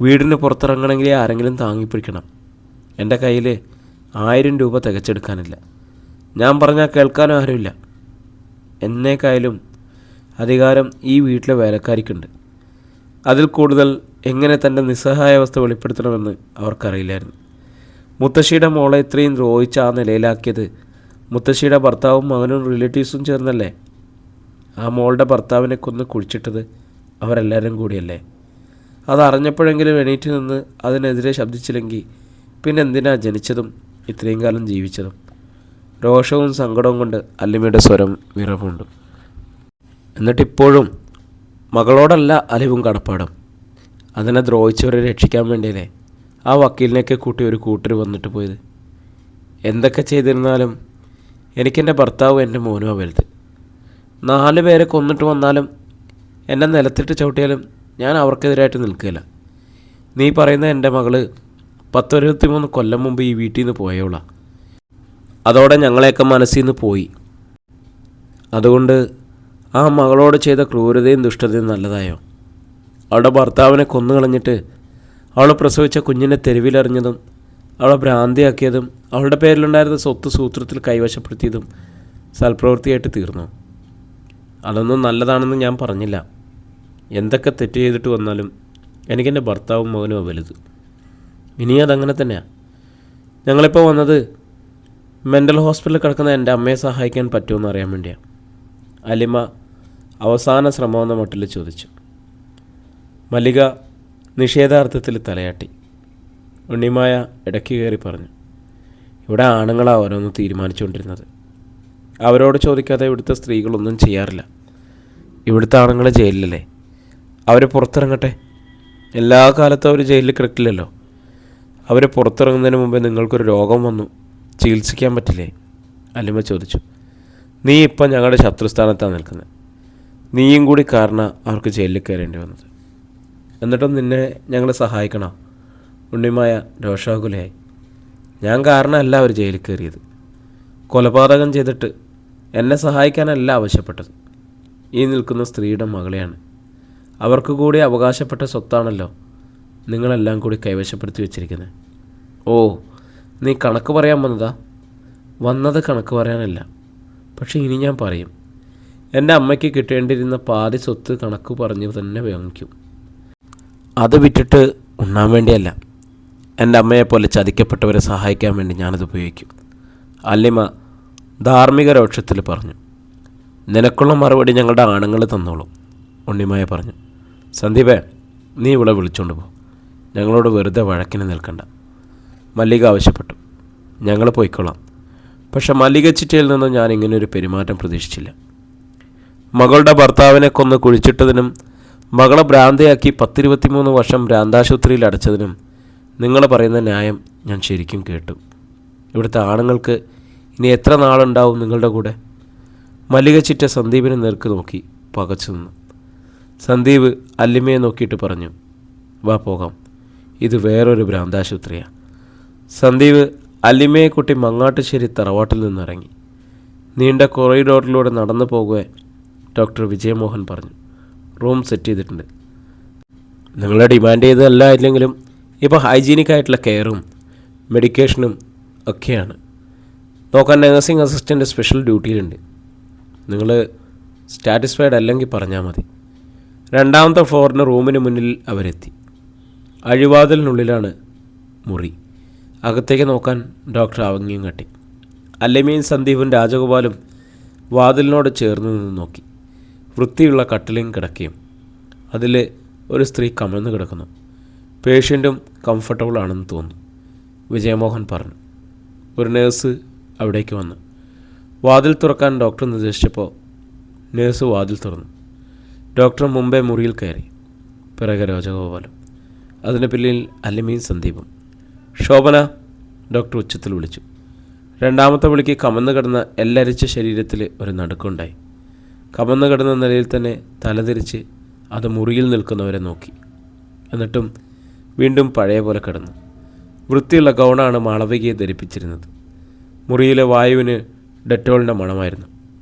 വീടിന് പുറത്തിറങ്ങണമെങ്കിൽ ആരെങ്കിലും താങ്ങിപ്പിടിക്കണം. എൻ്റെ കയ്യിൽ 1000 രൂപ തികച്ചെടുക്കാനില്ല. ഞാൻ പറഞ്ഞാൽ കേൾക്കാനും ആരുമില്ല. എന്നേക്കായാലും അധികാരം ഈ വീട്ടിലെ വേലക്കാരിക്കുണ്ട്. അതിൽ കൂടുതൽ എങ്ങനെ തൻ്റെ നിസ്സഹായാവസ്ഥ വെളിപ്പെടുത്തണമെന്ന് അവർക്കറിയില്ലായിരുന്നു. മുത്തശ്ശിയുടെ മോളെ ഇത്രയും ദ്രോഹിച്ച് ആ നിലയിലാക്കിയത് മുത്തശ്ശിയുടെ ഭർത്താവും മകനും റിലേറ്റീവ്സും ചേർന്നല്ലേ. ആ മോളുടെ ഭർത്താവിനെ കൊന്ന് കുഴിച്ചിട്ടത് അവരെല്ലാവരും കൂടിയല്ലേ. അതറിഞ്ഞപ്പോഴെങ്കിലും എണീറ്റ് നിന്ന് അതിനെതിരെ ശബ്ദിച്ചില്ലെങ്കിൽ പിന്നെ എന്തിനാ ജനിച്ചതും ഇത്രയും കാലം ജീവിച്ചതും? രോഷവും സങ്കടവും കൊണ്ട് അല്ലിമയുടെ സ്വരം വിറവുണ്ട്. എന്നിട്ടിപ്പോഴും മകളോടല്ല അലിവും കടപ്പാടും. അതിനെ ദ്രോഹിച്ചവരെ രക്ഷിക്കാൻ വേണ്ടിയല്ലേ ആ വക്കീലിനെയൊക്കെ കൂട്ടി ഒരു കൂട്ടർ വന്നിട്ട് പോയത്. എന്തൊക്കെ ചെയ്തിരുന്നാലും എനിക്കെൻ്റെ ഭർത്താവും എൻ്റെ മോനും വലുത്. 4 പേരെ കൊന്നിട്ട് വന്നാലും എന്നെ നിലത്തിട്ട് ചവിട്ടിയാലും ഞാൻ അവർക്കെതിരായിട്ട് നിൽക്കില്ല. നീ പറയുന്ന എൻ്റെ മകള് 10-23 കൊല്ലം മുമ്പ് ഈ വീട്ടിൽ നിന്ന് പോയോളാം. അതോടെ ഞങ്ങളെയൊക്കെ മനസ്സിൽ നിന്ന് പോയി. അതുകൊണ്ട് ആ മകളോട് ചെയ്ത ക്രൂരതയും ദുഷ്ടതയും നല്ലതായോ? അവളുടെ ഭർത്താവിനെ കൊന്നുകളഞ്ഞിട്ട് അവൾ പ്രസവിച്ച കുഞ്ഞിനെ തെരുവിലെറിഞ്ഞതും അവളെ ഭ്രാന്തിയാക്കിയതും അവളുടെ പേരിലുണ്ടായിരുന്ന സ്വത്ത് സൂത്രത്തിൽ കൈവശപ്പെടുത്തിയതും സൽപ്രവൃത്തിയായിട്ട് തീർന്നു. അതൊന്നും നല്ലതാണെന്ന് ഞാൻ പറഞ്ഞില്ല. എന്തൊക്കെ തെറ്റ് ചെയ്തിട്ട് വന്നാലും എനിക്കെൻ്റെ ഭർത്താവും മകനും വലുത്. ഇനി അതങ്ങനെ തന്നെയാണ്. ഞങ്ങളിപ്പോൾ വന്നത് മെൻ്റൽ ഹോസ്പിറ്റലിൽ കിടക്കുന്ന എൻ്റെ അമ്മയെ സഹായിക്കാൻ പറ്റുമെന്ന് അറിയാൻ വേണ്ടിയാണ്. അലിമ അവസാന ശ്രമമെന്ന മട്ടിൽ ചോദിച്ചു. മല്ലിക നിഷേധാർത്ഥത്തിൽ തലയാട്ടി. ഉണ്ണിമായ ഇടയ്ക്ക് കയറി പറഞ്ഞു. ഇവിടെ ആണുങ്ങളാണ് ഓരോന്ന് തീരുമാനിച്ചുകൊണ്ടിരുന്നത്. അവരോട് ചോദിക്കാതെ ഇവിടുത്തെ സ്ത്രീകളൊന്നും ചെയ്യാറില്ല. ഇവിടുത്തെ ആണുങ്ങൾ ജയിലിലല്ലേ, അവർ പുറത്തിറങ്ങട്ടെ. എല്ലാ കാലത്തും അവർ ജയിലിൽ കിടക്കില്ലല്ലോ. അവർ പുറത്തിറങ്ങുന്നതിന് മുമ്പേ നിങ്ങൾക്കൊരു രോഗം വന്നു, ചികിത്സിക്കാൻ പറ്റില്ലേ? അല്ലിമ ചോദിച്ചു. നീ ഇപ്പം ഞങ്ങളുടെ ശത്രുസ്ഥാനത്താണ് നിൽക്കുന്നത്. നീയും കൂടി കാരണം അവർക്ക് ജയിലിൽ കയറേണ്ടി വന്നത്. എന്നിട്ടും നിന്നെ ഞങ്ങൾ സഹായിക്കണോ? ഉണ്ണിമായ രോഷാകുലയായി. ഞാൻ കാരണമല്ല അവർ ജയിലിൽ കയറിയത്. കൊലപാതകം ചെയ്തിട്ട് എന്നെ സഹായിക്കാനല്ല ആവശ്യപ്പെട്ടത്. ഈ നിൽക്കുന്ന സ്ത്രീയുടെ മകളെയാണ്. അവർക്ക് കൂടി അവകാശപ്പെട്ട സ്വത്താണല്ലോ നിങ്ങളെല്ലാം കൂടി കൈവശപ്പെടുത്തി വെച്ചിരിക്കുന്നത്. ഓ, നീ കണക്ക് പറയാൻ വന്നതാ? വന്നത് കണക്ക് പറയാനല്ല, പക്ഷേ ഇനി ഞാൻ പറയും. എൻ്റെ അമ്മയ്ക്ക് കിട്ടേണ്ടിയിരുന്ന പാതി സ്വത്ത് കണക്ക് പറഞ്ഞ് തന്നെ വാങ്ങിക്കും. അത് വിറ്റിട്ട് ഉണ്ണാൻ വേണ്ടിയല്ല, എൻ്റെ അമ്മയെപ്പോലെ ചതിക്കപ്പെട്ടവരെ സഹായിക്കാൻ വേണ്ടി ഞാനത് ഉപയോഗിക്കും. അല്ലിമ ധാർമ്മിക രോക്ഷത്തിൽ പറഞ്ഞു. നിനക്കുള്ള മറുപടി ഞങ്ങളുടെ ആണുങ്ങൾ തന്നോളും, ഉണ്ണിമായ പറഞ്ഞു. സന്ദീപേ, നീ ഇവിടെ വിളിച്ചോണ്ട് പോ. ഞങ്ങളോട് വെറുതെ വഴക്കിന് നിൽക്കണ്ട, മല്ലിക ആവശ്യപ്പെട്ടു. ഞങ്ങൾ പോയിക്കൊള്ളാം. പക്ഷെ മല്ലിക ചിറ്റയിൽ നിന്നും ഞാൻ ഇങ്ങനെയൊരു പെരുമാറ്റം പ്രതീക്ഷിച്ചില്ല. മകളുടെ ഭർത്താവിനെ കൊന്ന് കുഴിച്ചിട്ടതിനും മകളെ ഭ്രാന്തയാക്കി 10-23 വർഷം ഭ്രാന്താശുപത്രിയിൽ അടച്ചതിനും നിങ്ങൾ പറയുന്ന ന്യായം ഞാൻ ശരിക്കും കേട്ടു. ഇവിടുത്തെ ആണുങ്ങൾക്ക് ഇനി എത്ര നാളുണ്ടാവും നിങ്ങളുടെ കൂടെ? മല്ലിക ചിറ്റ സന്ദീപിനെ നേർക്ക് നോക്കി പകച്ചു നിന്നു. സന്ദീപ് അല്ലിമയെ നോക്കിയിട്ട് പറഞ്ഞു, വാ പോകാം, ഇത് വേറൊരു ഭ്രാന്താശുപത്രിയാണ്. സന്ദീപ് അല്ലിമയെ കൂട്ടി മങ്ങാട്ടുശ്ശേരി തറവാട്ടിൽ നിന്നിറങ്ങി. നീണ്ട കൊറിഡോറിലൂടെ നടന്നു പോകുക ഡോക്ടർ വിജയമോഹൻ പറഞ്ഞു. റൂം സെറ്റ് ചെയ്തിട്ടുണ്ട്. നിങ്ങൾ ഡിമാൻഡ് ചെയ്തതല്ല ഇല്ലെങ്കിലും ഇപ്പോൾ ഹൈജീനിക് ആയിട്ടുള്ള കെയറും മെഡിക്കേഷനും ഒക്കെയാണ്. നോക്കാൻ നഴ്സിംഗ് അസിസ്റ്റൻ്റ് സ്പെഷ്യൽ ഡ്യൂട്ടിയിലുണ്ട്. നിങ്ങൾ സാറ്റിസ്ഫൈഡ് അല്ലെങ്കിൽ പറഞ്ഞാൽ മതി. രണ്ടാമത്തെ ഫ്ലോറിന് റൂമിന് മുന്നിൽ അവരെത്തി. അഴിവാതിലിനുള്ളിലാണ് മുറി. അകത്തേക്ക് നോക്കാൻ ഡോക്ടർ ആവങ്ങിയും കാട്ടി. അല്ലമയും സന്ദീപും രാജഗോപാലും വാതിലിനോട് ചേർന്ന് നിന്ന് നോക്കി. വൃത്തിയുള്ള കട്ടിലും കിടക്കുകയും അതിൽ ഒരു സ്ത്രീ കമഴ്ന്നു കിടക്കുന്നു. പേഷ്യൻറ്റും കംഫർട്ടബിൾ ആണെന്ന് തോന്നുന്നു, വിജയമോഹൻ പറഞ്ഞു. ഒരു നേഴ്സ് അവിടേക്ക് വന്നു. വാതിൽ തുറക്കാൻ ഡോക്ടർ നിർദ്ദേശിച്ചപ്പോൾ നേഴ്സ് വാതിൽ തുറന്നു. ഡോക്ടർ മുമ്പേ മുറിയിൽ കയറി. പിറകെ രാജഗോപാലും. അതിന് പിന്നിൽ അല്ലമയും സന്ദീപും. ശോഭന, ഡോക്ടർ ഉച്ചത്തിൽ വിളിച്ചു. രണ്ടാമത്തെ വിളിക്ക് കമന്ന് കിടന്ന എല്ലരിച്ച ശരീരത്തിൽ ഒരു നടുക്കുണ്ടായി. കമന്ന് കിടന്ന നിലയിൽ തന്നെ തലതിരിച്ച് അത് മുറിയിൽ നിൽക്കുന്നവരെ നോക്കി. എന്നിട്ടും വീണ്ടും പഴയ പോലെ കിടന്നു. വൃത്തിയുള്ള ഗൗണാണ് മാളവികയെ ധരിപ്പിച്ചിരുന്നത്. മുറിയിലെ വായുവിന് ഡെറ്റോളിൻ്റെ മണമായിരുന്നു.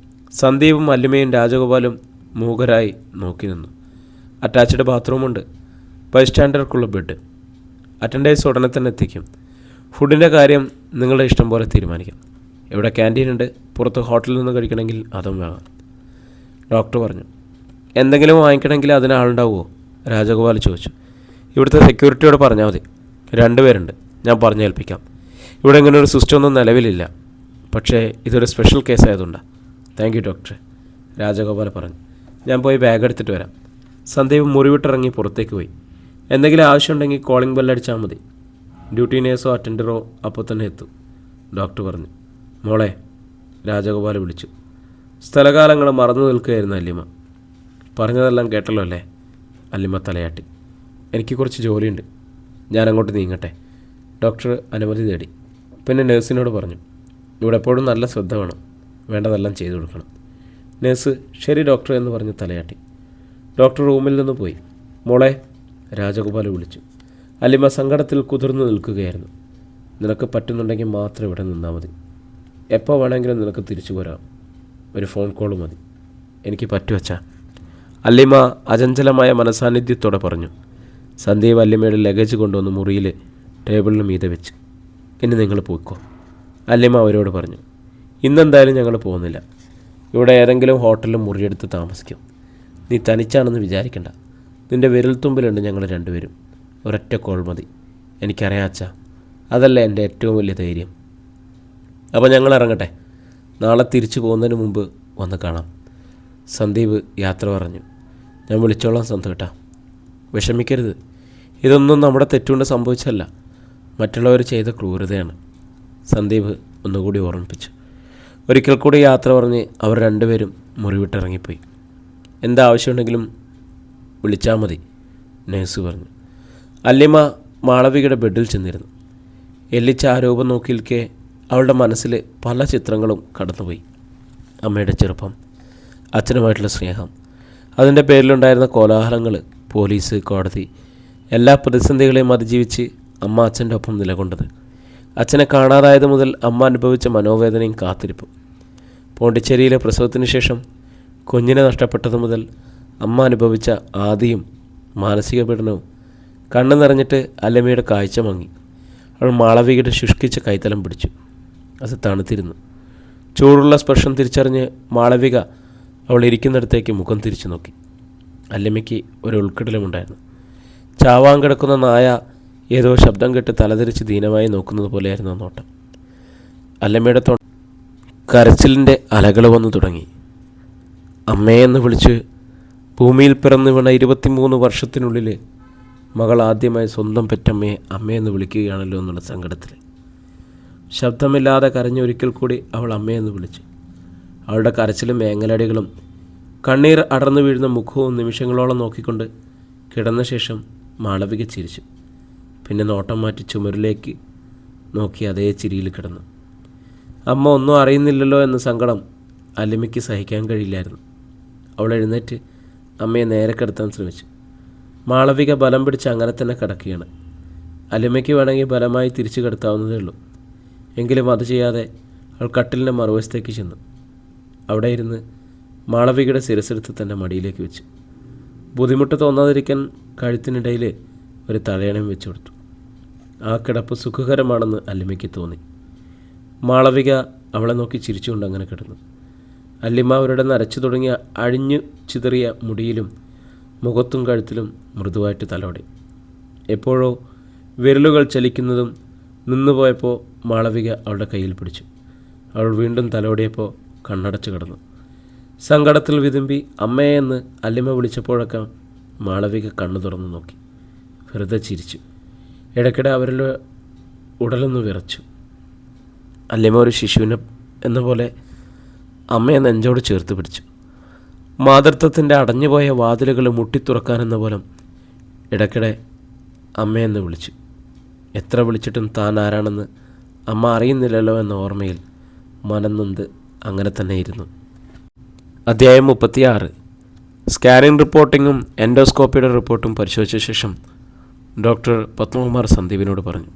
സന്ദീപും അല്ലിമയും രാജഗോപാലും മൂകരായി നോക്കി നിന്നു. അറ്റാച്ച്ഡ് ബാത്റൂമുണ്ട്. ബൈസ്റ്റാൻഡർക്കുള്ള ബെഡ്. അറ്റൻഡേഴ്സ് ഉടനെ തന്നെ എത്തിക്കും. ഫുഡിൻ്റെ കാര്യം നിങ്ങളുടെ ഇഷ്ടം പോലെ തീരുമാനിക്കാം. ഇവിടെ ക്യാൻറ്റീനുണ്ട്. പുറത്ത് ഹോട്ടലിൽ നിന്ന് കഴിക്കണമെങ്കിൽ അതും വേണം, ഡോക്ടർ പറഞ്ഞു. എന്തെങ്കിലും വാങ്ങിക്കണമെങ്കിൽ അതിന് ആളുണ്ടാവുമോ? രാജഗോപാൽ ചോദിച്ചു. ഇവിടുത്തെ സെക്യൂരിറ്റിയോട് പറഞ്ഞാൽ മതി. 2 പേരുണ്ട്, ഞാൻ പറഞ്ഞേൽപ്പിക്കാം. ഇവിടെ ഇങ്ങനെ ഒരു സിസ്റ്റം ഒന്നും നിലവിലില്ല. പക്ഷേ ഇതൊരു സ്പെഷ്യൽ കേസ് ആയതുകൊണ്ടാണ്. താങ്ക് യു ഡോക്ടറെ, രാജഗോപാൽ പറഞ്ഞു. ഞാൻ പോയി ബാഗ് എടുത്തിട്ട് വരാം. സന്ദീപ് മുറിവിട്ടിറങ്ങി പുറത്തേക്ക് പോയി. എന്തെങ്കിലും ആവശ്യമുണ്ടെങ്കിൽ കോളിംഗ് ബെല്ലടിച്ചാൽ മതി. ഡ്യൂട്ടി നേഴ്സോ അറ്റൻഡറോ അപ്പോൾ തന്നെ എത്തും, ഡോക്ടർ പറഞ്ഞു. മോളെ, രാജഗോപാൽ വിളിച്ചു. സ്ഥലകാലങ്ങൾ മറന്നു നിൽക്കുകയായിരുന്നു അല്ലിമ. പറഞ്ഞതെല്ലാം കേട്ടല്ലോ അല്ലേ? അല്ലിമ തലയാട്ടി. എനിക്ക് കുറച്ച് ജോലിയുണ്ട്, ഞാൻ അങ്ങോട്ട് നീങ്ങട്ടെ. ഡോക്ടർ അനുമതി തേടി. പിന്നെ നേഴ്സിനോട് പറഞ്ഞു, ഇവിടെ എപ്പോഴും നല്ല ശ്രദ്ധ വേണം, വേണ്ടതെല്ലാം ചെയ്തു കൊടുക്കണം. നേഴ്സ് ശരി ഡോക്ടർ എന്ന് പറഞ്ഞ് തലയാട്ടി. ഡോക്ടർ റൂമിൽ നിന്ന് പോയി. മോളെ, രാജഗോപാൽ വിളിച്ചു. അല്ലിമ സങ്കടത്തിൽ കുതിർന്നു നിൽക്കുകയായിരുന്നു. നിനക്ക് പറ്റുന്നുണ്ടെങ്കിൽ മാത്രം ഇവിടെ നിന്നാൽ മതി. എപ്പോൾ വേണമെങ്കിലും നിനക്ക് തിരിച്ചു പോരാം. ഒരു ഫോൺ കോൾ മതി. എനിക്ക് പറ്റുവച്ചാ, അല്ലിമ അചഞ്ചലമായ മനസാന്നിധ്യത്തോടെ പറഞ്ഞു. സന്ദീപ് അല്ലിമയുടെ ലഗേജ് കൊണ്ടുവന്ന് മുറിയിൽ ടേബിളിന് മീതെ വെച്ച്. ഇനി നിങ്ങൾ പോയിക്കോ, അല്ലിമ അവരോട് പറഞ്ഞു. ഇന്നെന്തായാലും ഞങ്ങൾ പോകുന്നില്ല. ഇവിടെ ഏതെങ്കിലും ഹോട്ടലിൽ മുറിയെടുത്ത് താമസിക്കും. നീ തനിച്ചാണെന്ന് വിചാരിക്കണ്ട. നിൻ്റെ വിരൽത്തുമ്പിലുണ്ട് ഞങ്ങൾ 2 പേരും. ഒരൊറ്റ കോൾ മതി. എനിക്കറിയാച്ചാ, അതല്ല എൻ്റെ ഏറ്റവും വലിയ ധൈര്യം. അപ്പോൾ ഞങ്ങൾ ഇറങ്ങട്ടെ. നാളെ തിരിച്ചു പോകുന്നതിന് മുമ്പ് വന്ന് കാണാം. സന്ദീപ് യാത്ര പറഞ്ഞു. ഞാൻ വിളിച്ചോളാം സന്തുകേട്ടാ, വിഷമിക്കരുത്. ഇതൊന്നും നമ്മുടെ തെറ്റുകൊണ്ട് സംഭവിച്ചല്ല, മറ്റുള്ളവർ ചെയ്ത ക്രൂരതയാണ്, സന്ദീപ് ഒന്നുകൂടി ഓർമ്മിപ്പിച്ചു. ഒരിക്കൽ കൂടി യാത്ര പറഞ്ഞ് അവർ 2 പേരും മുറിവിട്ടിറങ്ങിപ്പോയി. എന്താവശ്യമുണ്ടെങ്കിലും വിളിച്ചാൽ മതി, നേഴ്സ് പറഞ്ഞു. അല്ലിമ മാളവികയുടെ ബെഡിൽ ചെന്നിരുന്നു. എല്ലിച്ച ആ രൂപം നോക്കിയിരിക്കെ അവളുടെ മനസ്സിൽ പല ചിത്രങ്ങളും കടന്നുപോയി. അമ്മയുടെ ചെറുപ്പം, അച്ഛനുമായിട്ടുള്ള സ്നേഹം, അതിൻ്റെ പേരിലുണ്ടായിരുന്ന കോലാഹലങ്ങൾ, പോലീസ്, കോടതി, എല്ലാ പ്രതിസന്ധികളെയും അതിജീവിച്ച് അമ്മ അച്ഛൻ്റെ ഒപ്പം നിലകൊണ്ടത്. അച്ഛനെ കാണാതായത് മുതൽ അമ്മ അനുഭവിച്ച മനോവേദനയും കാത്തിരിപ്പും. പോണ്ടിച്ചേരിയിലെ പ്രസവത്തിന് ശേഷം കുഞ്ഞിനെ നഷ്ടപ്പെട്ടത് മുതൽ അമ്മ അനുഭവിച്ച ആദിയും മാനസിക പീഡനവും. കണ്ണു നിറഞ്ഞിട്ട് അല്ലമ്മയുടെ കാഴ്ച മങ്ങി. അവൾ മാളവികയുടെ ശുഷ്കിച്ച കൈത്തലം പിടിച്ചു. അത് തണുത്തിരുന്നു. ചൂടുള്ള സ്പർശം തിരിച്ചറിഞ്ഞ് മാളവിക അവൾ ഇരിക്കുന്നിടത്തേക്ക് മുഖം തിരിച്ചു നോക്കി. അല്ലമ്മയ്ക്ക് ഒരു ഉൾക്കിടലുമുണ്ടായിരുന്നു. ചാവാൻ കിടക്കുന്ന നായ ഏതോ ശബ്ദം കേട്ട് തലതിരിച്ച് ദീനമായി നോക്കുന്നത് പോലെയായിരുന്നു ആ നോട്ടം. അല്ലമ്മയുടെ കരച്ചിലിൻ്റെ അലകൾ വന്നു തുടങ്ങി. അമ്മയെന്ന് വിളിച്ച് ഭൂമിയിൽ പിറന്നു വീണ 23 വർഷത്തിനുള്ളിൽ മകൾ ആദ്യമായി സ്വന്തം പെറ്റമ്മയെ അമ്മയെന്ന് വിളിക്കുകയാണല്ലോ എന്നുള്ള സങ്കടത്തിൽ ശബ്ദമില്ലാതെ കരഞ്ഞൊരിക്കൽ കൂടി അവൾ അമ്മയെന്ന് വിളിച്ചു. അവളുടെ കരച്ചിലും മേങ്ങലടികളും കണ്ണീർ അടർന്നു വീഴുന്ന മുഖവും നിമിഷങ്ങളോളം നോക്കിക്കൊണ്ട് കിടന്ന ശേഷം മാളവിക ചിരിച്ചു. പിന്നെ നോട്ടം മാറ്റി ചുമരിലേക്ക് നോക്കി അതേ ചിരിയിൽ കിടന്നു. അമ്മ ഒന്നും അറിയുന്നില്ലല്ലോ എന്ന സങ്കടം അല്ലിമയ്ക്ക് സഹിക്കാൻ കഴിയില്ലായിരുന്നു. അവൾ എഴുന്നേറ്റ് അമ്മയെ നേരെ കിടത്താൻ ശ്രമിച്ചു. മാളവിക ബലം പിടിച്ച് അങ്ങനെ തന്നെ കിടക്കുകയാണ്. അല്ലിമയ്ക്ക് വേണമെങ്കിൽ ബലമായി തിരിച്ചു കിടത്താവുന്നതേ ഉള്ളൂ. എങ്കിലും അത് ചെയ്യാതെ അവൾ കട്ടിലിൻ്റെ മറുവശത്തേക്ക് ചെന്നു. അവിടെ ഇരുന്ന് മാളവികയുടെ ശിരസെടുത്ത് തൻ്റെ മടിയിലേക്ക് വെച്ചു. ബുദ്ധിമുട്ട് തോന്നാതിരിക്കാൻ കഴുത്തിനിടയിൽ ഒരു തലയണം വെച്ചു കൊടുത്തു. ആ കിടപ്പ് സുഖകരമാണെന്ന് അല്ലിമയ്ക്ക് തോന്നി. മാളവിക അവളെ നോക്കി ചിരിച്ചുകൊണ്ട് അങ്ങനെ കിടന്നു. അല്ലിമ അവരുടെ നരച്ചു തുടങ്ങിയ അഴിഞ്ഞു ചിതറിയ മുടിയിലും മുഖത്തും കഴുത്തിലും മൃദുവായിട്ട് തലോടി. എപ്പോഴോ വിരലുകൾ ചലിക്കുന്നതും നിന്നുപോയപ്പോൾ മാളവിക അവളുടെ കയ്യിൽ പിടിച്ചു. അവൾ വീണ്ടും തലോടിയപ്പോൾ കണ്ണടച്ചു കിടന്നു. സങ്കടത്തിൽ വിതുമ്പി അമ്മയെന്ന് അല്ലിമ വിളിച്ചപ്പോഴൊക്കെ മാളവിക കണ്ണു തുറന്നു നോക്കി. വെറുതെ ചിരിച്ചു. ഇടയ്ക്കിടെ അവരുടെ ഉടലൊന്ന് വിറച്ചു. അല്ലിമ ഒരു ശിശുവിനെ എന്ന പോലെ അമ്മയെ നെഞ്ചോട് ചേർത്ത് പിടിച്ചു. മാതൃത്വത്തിൻ്റെ അടഞ്ഞുപോയ വാതിലുകൾ മുട്ടിത്തുറക്കാനെന്ന പോലെ ഇടയ്ക്കിടെ അമ്മയെന്ന് വിളിച്ചു. എത്ര വിളിച്ചിട്ടും താൻ ആരാണെന്ന് അമ്മ അറിയുന്നില്ലല്ലോ എന്ന ഓർമ്മയിൽ മനംനൊന്ത് അങ്ങനെ തന്നെ ഇരുന്നു. അധ്യായം 36. സ്കാനിംഗ് റിപ്പോർട്ടിങ്ങും എൻഡോസ്കോപ്പിയുടെ റിപ്പോർട്ടും പരിശോധിച്ച ശേഷം ഡോക്ടർ പത്മകുമാർ സന്ദീപിനോട് പറഞ്ഞു,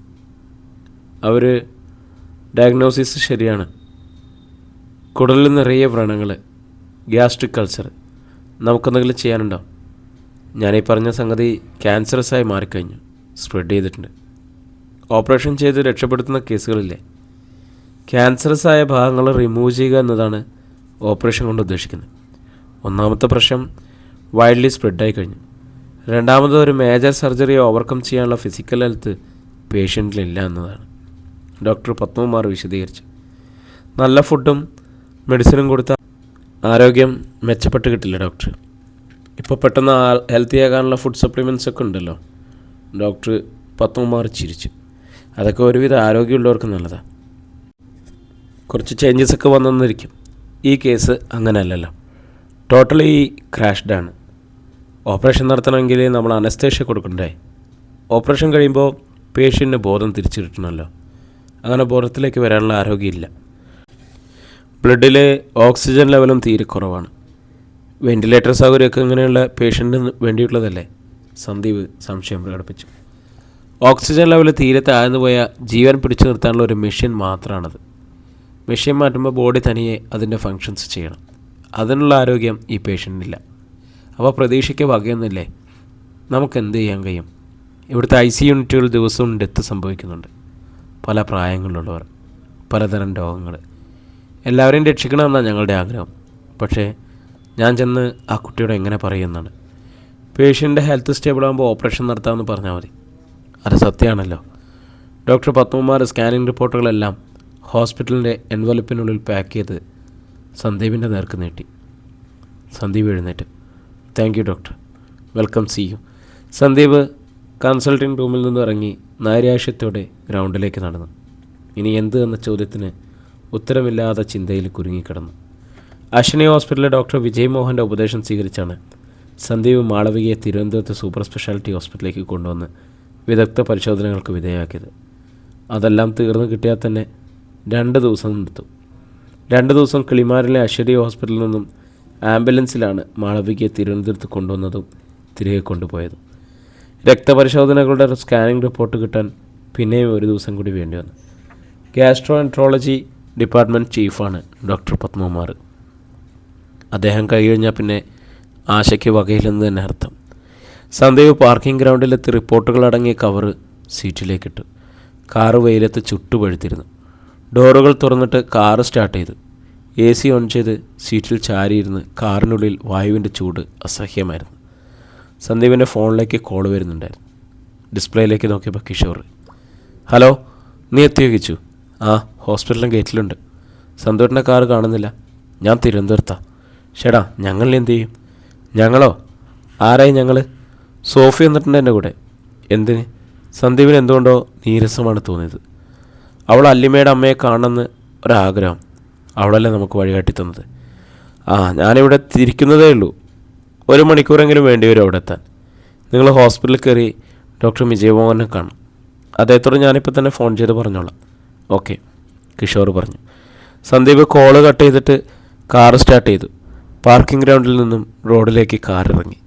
അവർ ഡയഗ്നോസിസ് ശരിയാണ്. കുടലിൽ നിറയെ വ്രണങ്ങൾ, ഗ്യാസ്ട്രിക് കൾച്ചർ. നമുക്കെന്തെങ്കിലും ചെയ്യാനുണ്ടോ? ഞാനീ പറഞ്ഞ സംഗതി ക്യാൻസറസായി മാറിക്കഴിഞ്ഞു, സ്പ്രെഡ് ചെയ്തിട്ടുണ്ട്. ഓപ്പറേഷൻ ചെയ്ത് രക്ഷപ്പെടുത്തുന്ന കേസുകളില്ലേ? ക്യാൻസറസായ ഭാഗങ്ങൾ റിമൂവ് ചെയ്യുക എന്നതാണ് ഓപ്പറേഷൻ കൊണ്ട് ഉദ്ദേശിക്കുന്നത്. ഒന്നാമത്തെ പ്രശ്നം വൈഡ്ലി സ്പ്രെഡായി കഴിഞ്ഞു. രണ്ടാമത് ഒരു മേജർ സർജറി ഓവർകം ചെയ്യാനുള്ള ഫിസിക്കൽ ഹെൽത്ത് പേഷ്യൻറ്റിലില്ല എന്നതാണ് ഡോക്ടർ പത്മകുമാർ വിശദീകരിച്ചു. നല്ല ഫുഡും മെഡിസിനും കൊടുത്ത ആരോഗ്യം മെച്ചപ്പെട്ട് കിട്ടില്ല ഡോക്ടർ. ഇപ്പോൾ പെട്ടെന്ന് ഹെൽത്തി ആകാനുള്ള ഫുഡ് സപ്ലിമെൻറ്റ്സ് ഒക്കെ ഉണ്ടല്ലോ. ഡോക്ടർ പത്മകുമാർ ചിരിച്ചു. അതൊക്കെ ഒരുവിധ ആരോഗ്യമുള്ളവർക്ക് നല്ലതാണ്. കുറച്ച് ചേഞ്ചസ് ഒക്കെ വന്നെന്നിരിക്കും. ഈ കേസ് അങ്ങനെയല്ലല്ലോ, ടോട്ടലി ക്രാഷ്ഡാണ്. ഓപ്പറേഷൻ നടത്തണമെങ്കിൽ നമ്മൾ അനസ്തേഷ്യ കൊടുക്കണ്ടേ? ഓപ്പറേഷൻ കഴിയുമ്പോൾ പേഷ്യൻറ്റിന് ബോധം തിരിച്ചു കിട്ടണമല്ലോ. അങ്ങനെ ബോധത്തിലേക്ക് വരാനുള്ള ആരോഗ്യമില്ല. ബ്ലഡിലെ ഓക്സിജൻ ലെവലും തീരെ കുറവാണ്. വെൻറ്റിലേറ്റർ സൗകര്യമൊക്കെ ഇങ്ങനെയുള്ള പേഷ്യൻറ്റിന് വേണ്ടിയിട്ടുള്ളതല്ലേ? സന്ദീപ് സംശയം പ്രകടിപ്പിച്ചു. ഓക്സിജൻ ലെവൽ തീരെ താഴ്ന്നു പോയാൽ ജീവൻ പിടിച്ചു നിർത്താനുള്ള ഒരു മെഷീൻ മാത്രമാണത്. മെഷീൻ മാറ്റുമ്പോൾ ബോഡി തനിയെ അതിൻ്റെ ഫങ്ഷൻസ് ചെയ്യണം. അതിനുള്ള ആരോഗ്യം ഈ പേഷ്യൻറ്റിനില്ല. അപ്പോൾ പ്രതീക്ഷയ്ക്ക് വകയൊന്നുമില്ലേ? നമുക്ക് എന്ത് ചെയ്യാൻ കഴിയും? ഇവിടുത്തെ ICU യൂണിറ്റുകൾ ദിവസവും ഡെത്ത് സംഭവിക്കുന്നുണ്ട്. പല പ്രായങ്ങളിലുള്ളവർ, പലതരം രോഗങ്ങൾ. എല്ലാവരെയും രക്ഷിക്കണമെന്നാണ് ഞങ്ങളുടെ ആഗ്രഹം. പക്ഷേ ഞാൻ ചെന്ന് ആ കുട്ടിയോട് എങ്ങനെ പറയുമെന്നാണ്. പേഷ്യൻ്റെ ഹെൽത്ത് സ്റ്റേബിളാകുമ്പോൾ ഓപ്പറേഷൻ നടത്താമെന്ന് പറഞ്ഞാൽ മതി. അത് സത്യമാണല്ലോ. ഡോക്ടർ പത്മകുമാർ സ്കാനിംഗ് റിപ്പോർട്ടുകളെല്ലാം ഹോസ്പിറ്റലിൻ്റെ എൻവലപ്പിനുള്ളിൽ പാക്ക് ചെയ്ത് സന്ദീപിൻ്റെ നേർക്ക് നീട്ടി. സന്ദീപ് എഴുന്നേറ്റ്. Thank you doctor, welcome, see you. Sandeep consulting റൂമിൽ നിന്ന് ഇറങ്ങി നൈരാശ്യത്തോടെ ഗ്രൗണ്ടിലേക്ക് നടന്നു. ഇനി എന്ത് എന്ന ചോദ്യത്തിന് ഉത്തരമില്ലാതെ ചിന്തയിൽ കുരുങ്ങിക്കിടന്നു. അശ്വിനി ഹോസ്പിറ്റലിലെ ഡോക്ടർ വിജയ് മോഹൻ്റെ ഉപദേശം സ്വീകരിച്ചാണ് സന്ദീപ് മാളവികയെ തിരുവനന്തപുരത്ത് സൂപ്പർ സ്പെഷ്യാലിറ്റി ഹോസ്പിറ്റലിലേക്ക് കൊണ്ടുവന്ന് വിദഗ്ധ പരിശോധനകൾക്ക് വിധേയമാക്കിയത്. അതെല്ലാം തീർന്നു കിട്ടിയാൽ തന്നെ 2 ദിവസം എടുത്തു. 2 ദിവസം കിളിമാരിലെ അശ്വതി ഹോസ്പിറ്റലിൽ നിന്നും ആംബുലൻസിലാണ് മാളവികയെ തിരുവനന്തപുരത്ത് കൊണ്ടുവന്നതും തിരികെ കൊണ്ടുപോയതും. രക്തപരിശോധനകളുടെ സ്കാനിംഗ് റിപ്പോർട്ട് കിട്ടാൻ പിന്നെയും 1 ദിവസം കൂടി വേണ്ടി വന്നു. ഗ്യാസ്ട്രോ എൻട്രോളജി ഡിപ്പാർട്ട്മെൻറ്റ് ചീഫാണ് ഡോക്ടർ പത്മകുമാർ. അദ്ദേഹം കഴിഞ്ഞാൽ പിന്നെ ആശയ്ക്ക് വകയില്ലെന്ന് തന്നെ അർത്ഥം. സന്ദീപ് പാർക്കിംഗ് ഗ്രൗണ്ടിലെത്തി റിപ്പോർട്ടുകളടങ്ങിയ കവറ് സീറ്റിലേക്കിട്ടു. കാറ് വെയിലത്ത് ചുട്ടുപഴുത്തിരുന്നു. ഡോറുകൾ തുറന്നിട്ട് കാറ് സ്റ്റാർട്ട് ചെയ്തു. AC ഓൺ ചെയ്ത് സീറ്റിൽ ചാരിയിരുന്ന് കാറിനുള്ളിൽ വായുവിൻ്റെ ചൂട് അസഹ്യമായിരുന്നു. സന്ദീപിൻ്റെ ഫോണിലേക്ക് കോൾ വരുന്നുണ്ടായിരുന്നു. ഡിസ്പ്ലേയിലേക്ക് നോക്കിയപ്പോൾ കിഷോർ. ഹലോ, നീ എത്തിയോ കിച്ചു? ആ, ഹോസ്പിറ്റലിൻ്റെ ഗേറ്റിലുണ്ട്. സന്തോഷിൻ്റെ കാറ് കാണുന്നില്ല. ഞാൻ തിരുവനന്തപുരത്താണ്. ചേടാ, ഞങ്ങൾ എന്ത് ചെയ്യും? ഞങ്ങളോ? ആരായി ഞങ്ങൾ? സോഫി വന്നിട്ടുണ്ട് എൻ്റെ കൂടെ. എന്തിന്? സന്ദീപിന് എന്തുകൊണ്ടോ നീരസമാണ് തോന്നിയത്. അവൾ അല്ലിമയുടെ അമ്മയെ കാണണമെന്ന് ഒരാഗ്രഹം. അവളല്ലേ നമുക്ക് വഴികാട്ടി തന്നത്. ഞാനിവിടെ തിരിക്കുന്നതേ ഉള്ളൂ. 1 മണിക്കൂറെങ്കിലും വേണ്ടി വരും അവിടെ എത്താൻ. നിങ്ങൾ ഹോസ്പിറ്റലിൽ കയറി ഡോക്ടർ വിജയമോഹനെ കാണും. അദ്ദേഹത്തോട് ഞാനിപ്പോൾ തന്നെ ഫോൺ ചെയ്ത് പറഞ്ഞോളാം. ഓക്കെ, കിഷോർ പറഞ്ഞു. സന്ദീപ് കോള് കട്ട് ചെയ്തിട്ട് കാറ് സ്റ്റാർട്ട് ചെയ്തു. പാർക്കിംഗ് ഗ്രൗണ്ടിൽ നിന്നും റോഡിലേക്ക് കാറിറങ്ങി.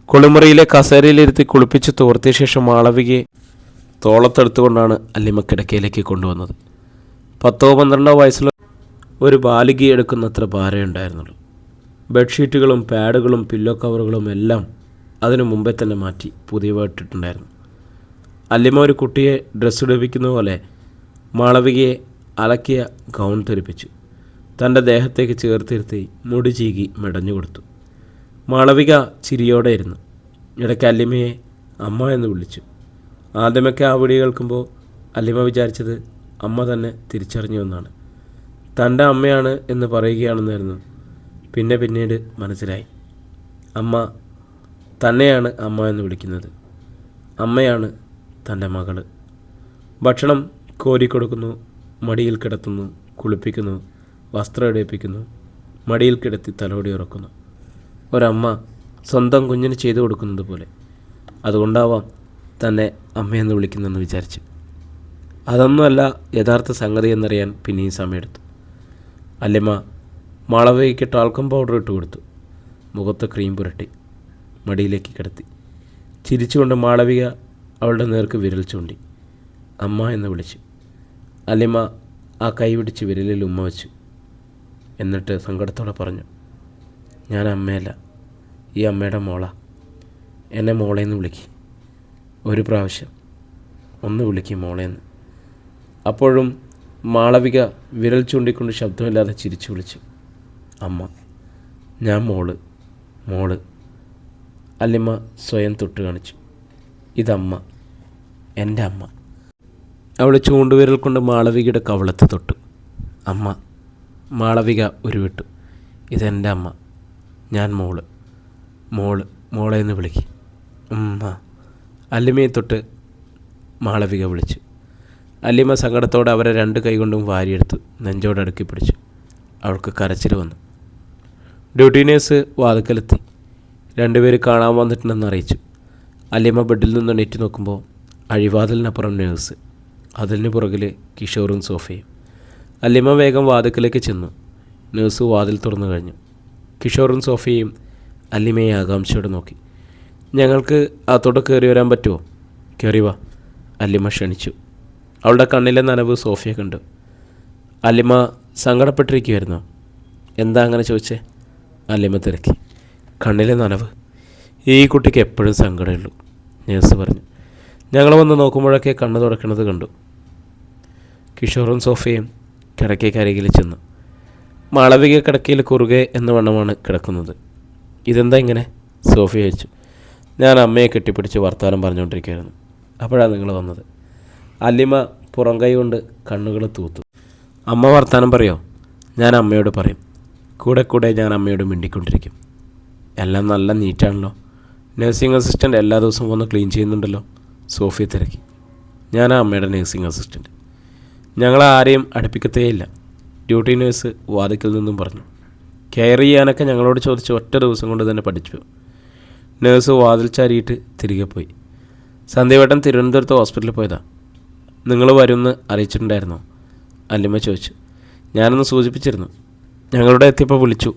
കുളിമുറിയിലെ കസേരയിലിരുത്തി കുളിപ്പിച്ച് തോർത്തിയ ശേഷം മാളവികയെ തോളത്തെടുത്തുകൊണ്ടാണ് അല്ലിമ കിടക്കയിലേക്ക് കൊണ്ടുവന്നത്. 10-12 വയസ്സുള്ള ഒരു ബാലികയെടുക്കുന്നത്ര ഭാരമേ ഉണ്ടായിരുന്നുള്ളൂ. ബെഡ്ഷീറ്റുകളും പാഡുകളും പില്ലോ കവറുകളും എല്ലാം അതിനു മുമ്പേ തന്നെ മാറ്റി പുതിയവ ഇട്ടിട്ടുണ്ടായിരുന്നു. അല്ലിമ ഒരു കുട്ടിയെ ഡ്രസ്സ് ഇടിപ്പിക്കുന്ന പോലെ മാളവികയെ അലക്കിയ ഗൗൺ ധരിപ്പിച്ചു. തൻ്റെ ദേഹത്തേക്ക് ചേർത്തിരുത്തി മുടി ചീകി മെടഞ്ഞു കൊടുത്തു. മാളവിക ചിരിയോടെ ഇരുന്നു. ഇടയ്ക്ക് അല്ലിമയെ അമ്മ എന്ന് വിളിച്ചു. ആദ്യമൊക്കെ ആ വിളി കേൾക്കുമ്പോൾ അല്ലിമ വിചാരിച്ചത് അമ്മ തന്നെ തിരിച്ചറിഞ്ഞു എന്നാണ്. തൻ്റെ അമ്മയാണ് എന്ന് പറയുകയാണെന്നായിരുന്നു പിന്നീട് മനസ്സിലായി. അമ്മ തന്നെയാണ് അമ്മ എന്ന് വിളിക്കുന്നത്. അമ്മയാണ് തൻ്റെ മകള്. ഭക്ഷണം കോരിക്കൊടുക്കുന്നു, മടിയിൽ കിടത്തുന്നു, കുളിപ്പിക്കുന്നു, വസ്ത്രം ഇടിപ്പിക്കുന്നു, മടിയിൽ കിടത്തി തലോടി ഉറക്കുന്നു. ഒരമ്മ സ്വന്തം കുഞ്ഞിന് ചെയ്തു കൊടുക്കുന്നത് പോലെ. അതുകൊണ്ടാവാം തന്നെ അമ്മയെന്ന് വിളിക്കുന്നതെന്ന് വിചാരിച്ചു. അതൊന്നുമല്ല യഥാർത്ഥ സംഗതി എന്നറിയാൻ പിന്നെയും സമയമെടുത്തു. അല്ലിമ മാളവികയ്ക്ക് ടാൽക്കം പൗഡർ ഇട്ട് കൊടുത്തു. മുഖത്ത് ക്രീം പുരട്ടി മടിയിലേക്ക് കിടത്തി. ചിരിച്ചുകൊണ്ട് മാളവിക അവളുടെ നേർക്ക് വിരൽ ചൂണ്ടി അമ്മ എന്ന് വിളിച്ചു. അല്ലിമ ആ കൈ പിടിച്ച് വിരലിൽ ഉമ്മ വെച്ചു. എന്നിട്ട് സങ്കടത്തോടെ പറഞ്ഞു, ഞാൻ അമ്മയല്ല, ഈ അമ്മയുടെ മോളാ. എന്നെ മോളേന്ന് വിളിക്ക്. ഒരു പ്രാവശ്യം ഒന്ന് വിളിക്കും മോളേന്ന്. അപ്പോഴും മാളവിക വിരൽ ചൂണ്ടിക്കൊണ്ട് ശബ്ദമില്ലാതെ ചിരിച്ചു വിളിച്ചു, അമ്മ. ഞാൻ മോള്. അല്ലിമ സ്വയം തൊട്ട് കാണിച്ചു. ഇതമ്മ, എൻ്റെ അമ്മ. അവൾ ചൂണ്ടുവിരൽ കൊണ്ട് മാളവികയുടെ കവളത്ത് തൊട്ടു. അമ്മ. മാളവിക ഉരുവിട്ടു. ഇതെൻ്റെ അമ്മ, ഞാൻ മോളെന്ന് വിളിക്ക്. ഉമ്മ. അല്ലിമയെ തൊട്ട് മാളവിക വിളിച്ചു. അല്ലിമ സങ്കടത്തോടെ അവരെ രണ്ട് കൈകൊണ്ടും വാരിയെടുത്തു നെഞ്ചോടടുക്കി പിടിച്ചു. അവൾക്ക് കരച്ചിൽ വന്നു. ഡ്യൂട്ടി നേഴ്സ് വാതിക്കലെത്തി. രണ്ടുപേര് കാണാൻ വന്നിട്ടുണ്ടെന്ന് അറിയിച്ചു. അല്ലിമ ബെഡിൽ നിന്ന് എണീറ്റ് നോക്കുമ്പോൾ അഴിവാതിലിനപ്പുറം നേഴ്സ്, അതിന് പുറകിൽ കിഷോറും സോഫയും. അല്ലിമ വേഗം വാതിക്കലേക്ക് ചെന്നു. നേഴ്സ് വാതിൽ തുറന്നു കഴിഞ്ഞു. കിഷോറും സോഫയും അല്ലിമയെ ആകാംക്ഷയോടെ നോക്കി. ഞങ്ങൾക്ക് അകത്തോട്ട് കയറി വരാൻ പറ്റുമോ? കയറി വാ, അല്ലിമ ക്ഷണിച്ചു. അവളുടെ കണ്ണിലെ നനവ് സോഫിയ കണ്ടു. അല്ലിമ സങ്കടപ്പെട്ടിരിക്കുമായിരുന്നോ? എന്താ അങ്ങനെ ചോദിച്ചേ? അല്ലിമ തിരക്കി. കണ്ണിലെ നനവ്. ഈ കുട്ടിക്ക് എപ്പോഴും സങ്കടമുള്ളൂ, നേഴ്സ് പറഞ്ഞു. ഞങ്ങൾ വന്ന് നോക്കുമ്പോഴൊക്കെ കണ്ണ് തുറക്കുന്നത് കണ്ടു. കിഷോറും സോഫയും കിടക്കയ്ക്കരികിൽ ചെന്നു. മാളവിക കിടക്കയിൽ കുറുകെ എന്ന വണ്ണമാണ് കിടക്കുന്നത്. ഇതെന്താ ഇങ്ങനെ? സോഫിയ ചോദിച്ചു. ഞാൻ അമ്മയെ കെട്ടിപ്പിടിച്ച് വർത്തമാനം പറഞ്ഞുകൊണ്ടിരിക്കുകയായിരുന്നു. അപ്പോഴാണ് നിങ്ങൾ വന്നത്. അല്ലിമ പുറം കൈ കൊണ്ട് കണ്ണുകൾ തൂത്തു. അമ്മ വർത്തമാനം പറയോ? ഞാൻ അമ്മയോട് പറയും. കൂടെ ഞാൻ അമ്മയോട് മിണ്ടിക്കൊണ്ടിരിക്കും. എല്ലാം നല്ല നീറ്റാണല്ലോ. നഴ്സിംഗ് അസിസ്റ്റൻ്റ് എല്ലാ ദിവസവും വന്ന് ക്ലീൻ ചെയ്യുന്നുണ്ടല്ലോ, സോഫിയ തിരക്കി. ഞാനാ അമ്മയുടെ നഴ്സിംഗ് അസിസ്റ്റൻറ്റ്. ഞങ്ങൾ ആരെയും അടുപ്പിക്കത്തേയില്ല, ഡ്യൂട്ടി നേഴ്സ് വാതിക്കൽ നിന്നും പറഞ്ഞു. കെയർ ചെയ്യാനൊക്കെ ഞങ്ങളോട് ചോദിച്ച് ഒറ്റ ദിവസം കൊണ്ട് തന്നെ പഠിച്ചു. നേഴ്സ് വാതിൽ ചാരിയിട്ട് തിരികെ പോയി. സന്ധ്യവട്ടം തിരുവനന്തപുരത്ത് ഹോസ്പിറ്റലിൽ പോയതാ. നിങ്ങൾ വരുമെന്ന് അറിയിച്ചിട്ടുണ്ടായിരുന്നോ? അല്ലിമ ചോദിച്ചു. ഞാനൊന്ന് സൂചിപ്പിച്ചിരുന്നു. ഞങ്ങളുടെ എത്തിയപ്പോൾ വിളിച്ചു,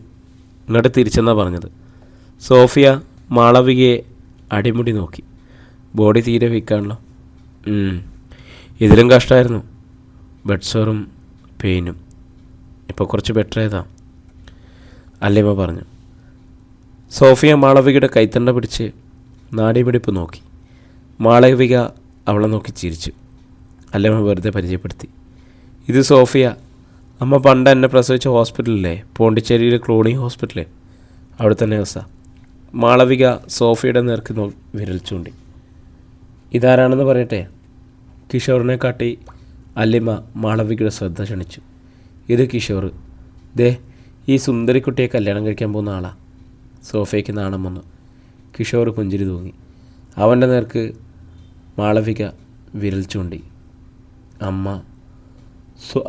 ഇങ്ങോട്ട് തിരിച്ചെന്നാണ് പറഞ്ഞത്. സോഫിയ മാളവികയെ അടിമുടി നോക്കി. ബോഡി തീരെ വീക്കാണല്ലോ. ഇതിലും കഷ്ടമായിരുന്നു, ബെഡ്സോറും പെയിനും. ഇപ്പോൾ കുറച്ച് ബെറ്റർ ആയതാ, അല്ലിമ പറഞ്ഞു. സോഫിയ മാളവികയുടെ കൈത്തണ്ട പിടിച്ച് നാടിമിടിപ്പ് നോക്കി. മാളവിക അവളെ നോക്കി ചിരിച്ചു. അല്ലിമ വെറുതെ പരിചയപ്പെടുത്തി. ഇത് സോഫിയ, അമ്മ പണ്ട് എന്നെ പ്രസവിച്ച ഹോസ്പിറ്റലില്ലേ, പോണ്ടിച്ചേരിയിലെ ക്ലോണി ഹോസ്പിറ്റലേ, അവിടെ തന്നെ നേഴ്സാ. മാളവിക സോഫിയുടെ നേർക്ക് വിരൽ ചൂണ്ടി. ഇതാരാണെന്ന് പറയട്ടെ? കിഷോറിനെ കാട്ടി അല്ലിമ മാളവികയുടെ ശ്രദ്ധ ക്ഷണിച്ചു. ഇത് കിഷോർ. ദേ, ഈ സുന്ദരിക്കുട്ടിയെ കല്യാണം കഴിക്കാൻ പോകുന്ന ആളാ. സോഫയ്ക്ക് നാണം വന്നു. കിഷോർ പുഞ്ചിരി തൂങ്ങി. അവൻ്റെ നേർക്ക് മാളവിക വിരൽ ചൂണ്ടി.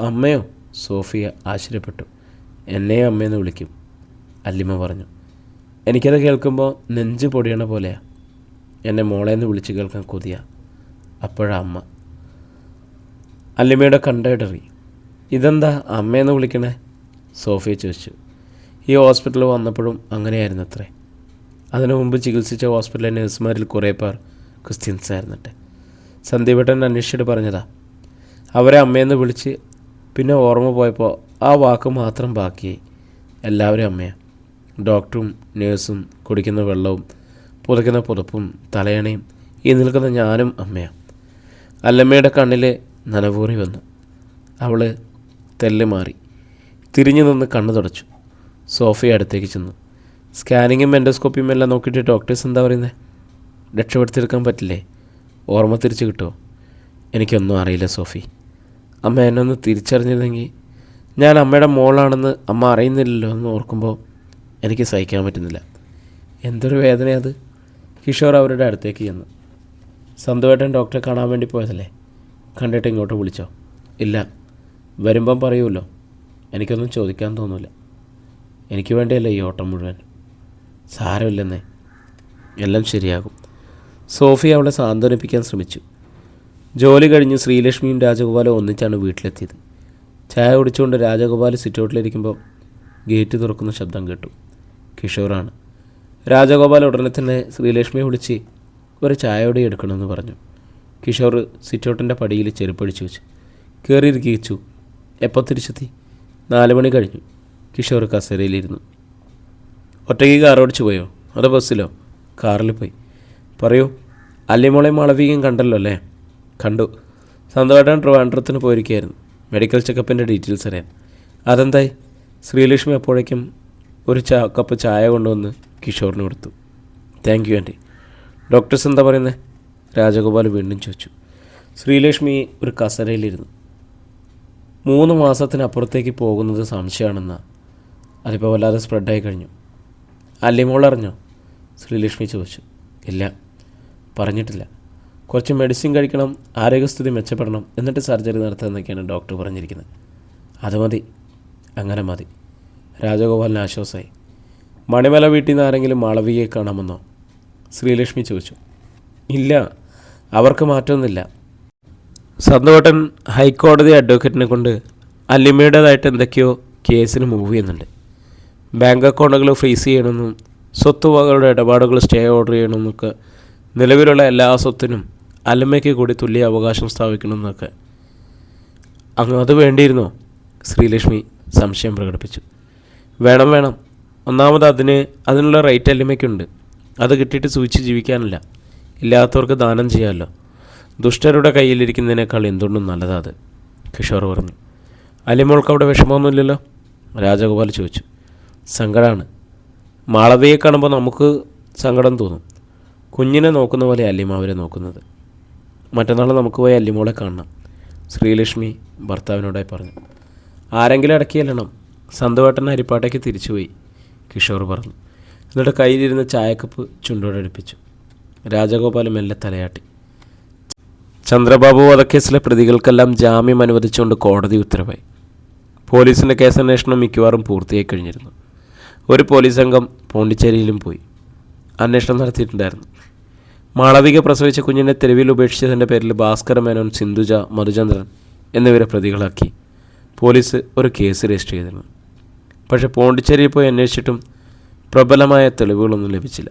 അമ്മയോ? സോഫിയ ആശ്ചര്യപ്പെട്ടു. എന്നെയും അമ്മയെന്ന് വിളിക്കും, അല്ലിമ പറഞ്ഞു. എനിക്കത് കേൾക്കുമ്പോൾ നെഞ്ച് പൊടിയണ പോലെയാ. എന്നെ മോളേന്ന് വിളിച്ച് കേൾക്കാൻ കൊതിയാ. അപ്പോഴാ അമ്മ. അല്ലിമയുടെ കണ്ടയിടറി. ഇതെന്താ അമ്മയെന്ന് വിളിക്കണേ? സോഫിയ ചോദിച്ചു. ഈ ഹോസ്പിറ്റലിൽ വന്നപ്പോഴും അങ്ങനെയായിരുന്നു അത്രേ. അതിനു മുമ്പ് ചികിത്സിച്ച ഹോസ്പിറ്റലിലെ നഴ്സുമാരിൽ കുറേ പേർ ക്രിസ്ത്യൻസ് ആയിരുന്നിട്ടെ. സന്ദീപേട്ടൻ അന്വേഷിച്ചിട്ട് പറഞ്ഞതാ. അവരെ അമ്മയെന്ന് വിളിച്ച് പിന്നെ ഓർമ്മ പോയപ്പോൾ ആ വാക്ക് മാത്രം ബാക്കിയായി. എല്ലാവരും അമ്മയാണ്. ഡോക്ടറും നേഴ്സും കുടിക്കുന്ന വെള്ളവും പുതയ്ക്കുന്ന പുതപ്പും തലയണയും ഈ നിൽക്കുന്ന ഞാനും അമ്മയാണ്. അല്ലമ്മയുടെ കണ്ണിൽ നനവൂറി വന്നു. അവൾ തെല്ല് മാറി തിരിഞ്ഞു നിന്ന് കണ്ണു തുടച്ചു. സോഫയെ അടുത്തേക്ക് ചെന്നു. സ്കാനിങ്ങും എൻഡോസ്കോപ്പിയും എല്ലാം നോക്കിയിട്ട് ഡോക്ടേഴ്സ് എന്താ പറയുന്നത്? രക്ഷപ്പെടുത്തിയെടുക്കാൻ പറ്റില്ലേ? ഓർമ്മ തിരിച്ചു കിട്ടുമോ? എനിക്കൊന്നും അറിയില്ല സോഫി. അമ്മ എന്നെ ഒന്ന് തിരിച്ചറിഞ്ഞിരുന്നെങ്കിൽ. ഞാൻ അമ്മയുടെ മോളാണെന്ന് അമ്മ അറിയുന്നില്ലല്ലോ എന്ന് ഓർക്കുമ്പോൾ എനിക്ക് സഹിക്കാൻ പറ്റുന്നില്ല. എന്തൊരു വേദനയത്. കിഷോർ അവരുടെ അടുത്തേക്ക് ചെന്നു. സന്തുവേട്ടൻ ഡോക്ടറെ കാണാൻ വേണ്ടി പോയതല്ലേ? കണ്ടിട്ട് ഇങ്ങോട്ട് വിളിച്ചോ? ഇല്ല. വരുമ്പം പറയുമല്ലോ. എനിക്കൊന്നും ചോദിക്കാൻ തോന്നില്ല. എനിക്ക് വേണ്ടിയല്ലേ ഈ ഓട്ടം മുഴുവൻ. സാരമില്ലെന്നേ, എല്ലാം ശരിയാകും. സോഫി അവളെ സാന്ത്വനിപ്പിക്കാൻ ശ്രമിച്ചു. ജോലി കഴിഞ്ഞ് ശ്രീലക്ഷ്മിയും രാജഗോപാലും ഒന്നിച്ചാണ് വീട്ടിലെത്തിയത്. ചായ കുടിച്ചുകൊണ്ട് രാജഗോപാൽ സിറ്റൗട്ടിലിരിക്കുമ്പോൾ ഗേറ്റ് തുറക്കുന്ന ശബ്ദം കേട്ടു. കിഷോറാണ്. രാജഗോപാൽ ഉടനെ തന്നെ ശ്രീലക്ഷ്മിയെ വിളിച്ച് ഒരു ചായയോടെ എടുക്കണമെന്ന് പറഞ്ഞു. കിഷോർ സിറ്റൗട്ടിൻ്റെ പടിയിൽ ചെരുപ്പടിച്ചു വെച്ചു. കയറിയിരിക്കിച്ചു. എപ്പോൾ തിരിച്ചെത്തി? 4 മണി കഴിഞ്ഞു. കിഷോർ കസേരയിലിരുന്നു. ഒറ്റയ്ക്ക് കാർ ഓടിച്ചു പോയോ അതോ ബസ്സിലോ? കാറിൽ പോയി. പറയൂ. അല്ലിമോളെയും മാളവികയും കണ്ടല്ലോ അല്ലേ? കണ്ടു. സന്തോഷം ട്രിവാൻഡ്രത്തിന് പോയിരിക്കുകയായിരുന്നു. മെഡിക്കൽ ചെക്കപ്പിൻ്റെ ഡീറ്റെയിൽസ് അറിയാൻ. അതെന്തായി? ശ്രീലക്ഷ്മി അപ്പോഴേക്കും ഒരു കപ്പ് ചായ കൊണ്ടുവന്ന് കിഷോറിന് കൊടുത്തു. Thank you aunty. ഡോക്ടേഴ്സ് എന്താ പറയുന്നത്? രാജഗോപാൽ വീണ്ടും ചോദിച്ചു. ശ്രീലക്ഷ്മി ഒരു കസരയിലിരുന്നു. 3 മാസത്തിനപ്പുറത്തേക്ക് പോകുന്നത് സംശയമാണെന്നാണ്. അതിപ്പോൾ വല്ലാതെ സ്പ്രെഡായി കഴിഞ്ഞു. അല്ലിമോൾ അറിഞ്ഞോ? ശ്രീലക്ഷ്മി ചോദിച്ചു. ഇല്ല, പറഞ്ഞിട്ടില്ല. കുറച്ച് മെഡിസിൻ കഴിക്കണം, ആരോഗ്യസ്ഥിതി മെച്ചപ്പെടണം, എന്നിട്ട് സർജറി നടത്താമെന്നൊക്കെയാണ് ഡോക്ടർ പറഞ്ഞിരിക്കുന്നത്. അത് മതി. അങ്ങനെ മതി. രാജഗോപാലിന് ആശ്വാസമായി. മണിമല വീട്ടിൽ നിന്ന് ആരെങ്കിലും മാളവികയെ കാണാമെന്നോ? ശ്രീലക്ഷ്മി ചോദിച്ചു. ഇല്ല, അവർക്ക് മാറ്റമൊന്നുമില്ല. സന്തോട്ടൻ ഹൈക്കോടതി അഡ്വക്കേറ്റിനെ കൊണ്ട് അല്ലിമയുടേതായിട്ട് എന്തൊക്കെയോ കേസിന് മൂവ് ചെയ്യുന്നുണ്ട്. ബാങ്ക് അക്കൗണ്ടുകൾ ഫ്രീസ് ചെയ്യണമെന്നും സ്വത്തുവകകളുടെ ഇടപാടുകൾ സ്റ്റേ ഓർഡർ ചെയ്യണമെന്നൊക്കെ, നിലവിലുള്ള എല്ലാ സ്വത്തിനും അല്ലിമയ്ക്ക് കൂടി തുല്യ അവകാശം സ്ഥാപിക്കണമെന്നൊക്കെ. അങ്ങ് അത് വേണ്ടിയിരുന്നോ? ശ്രീലക്ഷ്മി സംശയം പ്രകടിപ്പിച്ചു. വേണം. ഒന്നാമത് അതിനുള്ള റൈറ്റ് അല്ലിമയ്ക്കുണ്ട്. അത് കിട്ടിയിട്ട് സൂചിച്ച് ജീവിക്കാനില്ല. ഇല്ലാത്തവർക്ക് ദാനം ചെയ്യാമല്ലോ. ദുഷ്ടരുടെ കയ്യിലിരിക്കുന്നതിനേക്കാൾ എന്തുകൊണ്ടും നല്ലതാ അത്, കിഷോർ പറഞ്ഞു. അല്ലിമോൾക്ക് അവിടെ വിഷമമൊന്നുമില്ലല്ലോ? രാജഗോപാൽ ചോദിച്ചു. സങ്കടമാണ്. മാളവിയെ കാണുമ്പോൾ നമുക്ക് സങ്കടം തോന്നും. കുഞ്ഞിനെ നോക്കുന്ന പോലെ അല്ലിമ അവരെ നോക്കുന്നത്. മറ്റന്നാൾ നമുക്ക് പോയി അല്ലിമോളെ കാണണം, ശ്രീലക്ഷ്മി ഭർത്താവിനോടായി പറഞ്ഞു. ആരെങ്കിലും ഇടയ്ക്ക് ചെല്ലണം. സന്തോട്ടൻ ഹരിപ്പാട്ടേക്ക് തിരിച്ചുപോയി, കിഷോർ പറഞ്ഞു. എന്നിട്ട് കയ്യിലിരുന്ന ചായക്കപ്പ് ചുണ്ടോടടുപ്പിച്ചു. രാജഗോപാൽ മെല്ലെ തലയാട്ടി. ചന്ദ്രബാബു വധക്കേസിലെ പ്രതികൾക്കെല്ലാം ജാമ്യം അനുവദിച്ചുകൊണ്ട് കോടതി ഉത്തരവായി. പോലീസിൻ്റെ കേസന്വേഷണം മിക്കവാറും പൂർത്തിയായി കഴിഞ്ഞിരുന്നു. ഒരു പോലീസ് സംഘം പോണ്ടിച്ചേരിയിലും പോയി അന്വേഷണം നടത്തിയിട്ടുണ്ടായിരുന്നു. മാളവിക പ്രസവിച്ച കുഞ്ഞിനെ തെരുവിൽ ഉപേക്ഷിച്ചതിൻ്റെ പേരിൽ ഭാസ്കര മേനോൻ, സിന്ധുജ, മധുചന്ദ്രൻ എന്നിവരെ പ്രതികളാക്കി പോലീസ് ഒരു കേസ് രജിസ്റ്റർ ചെയ്തിരുന്നു. പക്ഷേ പോണ്ടിച്ചേരിയിൽ പോയി അന്വേഷിച്ചിട്ടും പ്രബലമായ തെളിവുകളൊന്നും ലഭിച്ചില്ല.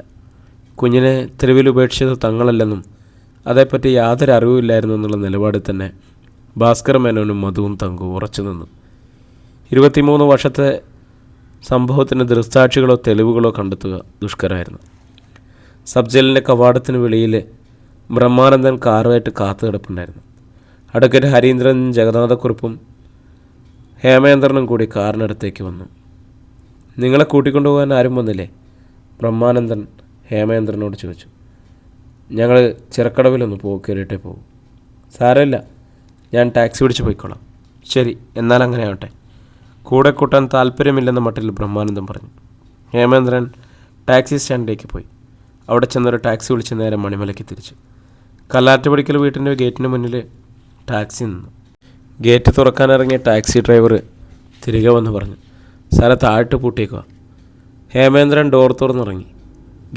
കുഞ്ഞിനെ തെരുവിൽ ഉപേക്ഷിച്ചത് തങ്ങളല്ലെന്നും അതേപ്പറ്റി യാതൊരു അറിവുമില്ലായിരുന്നു എന്നുള്ള നിലപാടിൽ തന്നെ ഭാസ്കര മേനോനും മധുവും തങ്കവും ഉറച്ചു നിന്നു. 23 വർഷത്തെ സംഭവത്തിന് ദൃക്സാക്ഷികളോ തെളിവുകളോ കണ്ടെത്തുക ദുഷ്കരമായിരുന്നു. സബ് ജയിലിൻ്റെ കവാടത്തിന് വെളിയിൽ ബ്രഹ്മാനന്ദൻ കാറുമായിട്ട് കാത്തു കിടപ്പുണ്ടായിരുന്നു. അഡ്വക്കേറ്റ് ഹരീന്ദ്രനും ജഗന്നാഥക്കുറുപ്പും ഹേമേന്ദ്രനും കൂടി കാറിനടുത്തേക്ക് വന്നു. നിങ്ങളെ കൂട്ടിക്കൊണ്ടുപോകാൻ ആരും വന്നില്ലേ? ബ്രഹ്മാനന്ദൻ ഹേമേന്ദ്രനോട് ചോദിച്ചു. ഞങ്ങൾ ചിറക്കടവിലൊന്ന് കയറിയിട്ടേ പോകും. സാരമില്ല, ഞാൻ ടാക്സി പിടിച്ച് പോയിക്കോളാം. ശരി, എന്നാൽ അങ്ങനെ ആവട്ടെ. കൂടെ കൂട്ടാൻ താല്പര്യമില്ലെന്ന മട്ടിൽ ബ്രഹ്മാനന്ദൻ പറഞ്ഞു. ഹേമേന്ദ്രൻ ടാക്സി സ്റ്റാൻഡിലേക്ക് പോയി. അവിടെ ചെന്നൊരു ടാക്സി വിളിച്ച് നേരെ മണിമലയ്ക്ക് തിരിച്ചു. കല്ലാറ്റുപടിക്കൽ വീട്ടിൻ്റെ ഗേറ്റിന് മുന്നിൽ ടാക്സി നിന്നു. ഗേറ്റ് തുറക്കാനിറങ്ങിയ ടാക്സി ഡ്രൈവർ തിരികെ വന്ന് പറഞ്ഞു, സാറെ താഴ്ട്ട് പൂട്ടിയേക്കുക. ഹേമേന്ദ്രൻ ഡോർ തുറന്നിറങ്ങി.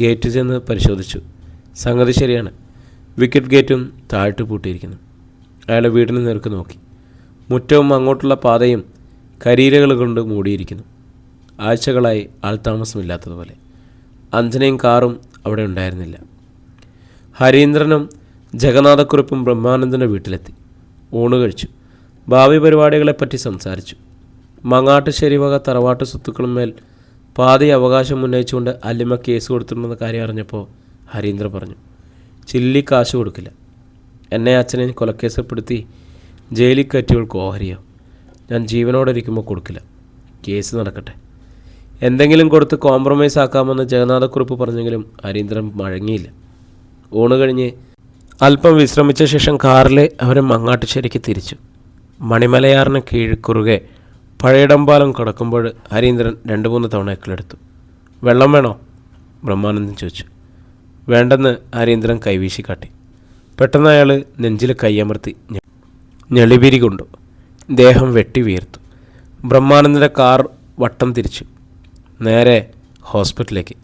ഗേറ്റ് ചെന്ന് പരിശോധിച്ചു. സംഗതി ശരിയാണ്. വിക്കറ്റ് ഗേറ്റും താഴ്ട്ട് പൂട്ടിയിരിക്കുന്നു. അയാൾ വീടിന് നേർക്ക് നോക്കി. മുറ്റവും അങ്ങോട്ടുള്ള പാതയും കരിയിലകൾ കൊണ്ട് മൂടിയിരിക്കുന്നു. ആഴ്ചകളായി ആൾതാമസമില്ലാത്തതുപോലെ. അഞ്ജനയും കാറും അവിടെ ഉണ്ടായിരുന്നില്ല. ഹരീന്ദ്രനും ജഗന്നാഥക്കുറുപ്പും ബ്രഹ്മാനന്ദൻ്റെ വീട്ടിലെത്തി. ഊണ് കഴിച്ചു. ഭാവി പരിപാടികളെപ്പറ്റി സംസാരിച്ചു. മങ്ങാട്ടുശ്ശേരി വക തറവാട്ട് സ്വത്തുക്കളുമേൽ പാതി അവകാശം ഉന്നയിച്ചുകൊണ്ട് അല്ലിമ കേസ് കൊടുത്തിട്ടുണ്ടെന്ന കാര്യം അറിഞ്ഞപ്പോൾ ഹരീന്ദ്രൻ പറഞ്ഞു, ചില്ലി കാശ് കൊടുക്കില്ല. എന്നെ അച്ഛനെ കൊലക്കേസപ്പെടുത്തി ജയിലിൽ കയറ്റിയവൾക്ക് ഓഹരിയോ ഞാൻ ജീവനോടെ ഇരിക്കുമ്പോൾ കൊടുക്കില്ല. കേസ് നടക്കട്ടെ. എന്തെങ്കിലും കൊടുത്ത് കോംപ്രമൈസ് ആക്കാമെന്ന് ജഗന്നാഥക്കുറുപ്പ് പറഞ്ഞെങ്കിലും ഹരീന്ദ്രൻ വഴങ്ങിയില്ല. ഊണ് കഴിഞ്ഞ് അല്പം വിശ്രമിച്ച ശേഷം കാറിൽ അവർ മങ്ങാട്ടുശ്ശേരിക്ക് തിരിച്ചു. മണിമലയാറിന് കുറുകെ പഴയടമ്പാലം കടക്കുമ്പോൾ ഹരീന്ദ്രൻ 2-3 തവണ എക്കിലെടുത്തു. വെള്ളം വേണോ? ബ്രഹ്മാനന്ദൻ ചോദിച്ചു. വേണ്ടെന്ന് ഹരീന്ദ്രൻ കൈവീശി കാട്ടി. പെട്ടെന്ന് അയാൾ നെഞ്ചിൽ കൈയമർത്തി ഞെളിപിരി കൊണ്ടു. ദേഹം വെട്ടി വീർത്തു. ബ്രഹ്മാനന്ദൻ്റെ കാർ വട്ടം തിരിച്ചു. നേരെ ഹോസ്പിറ്റലിലേക്ക്.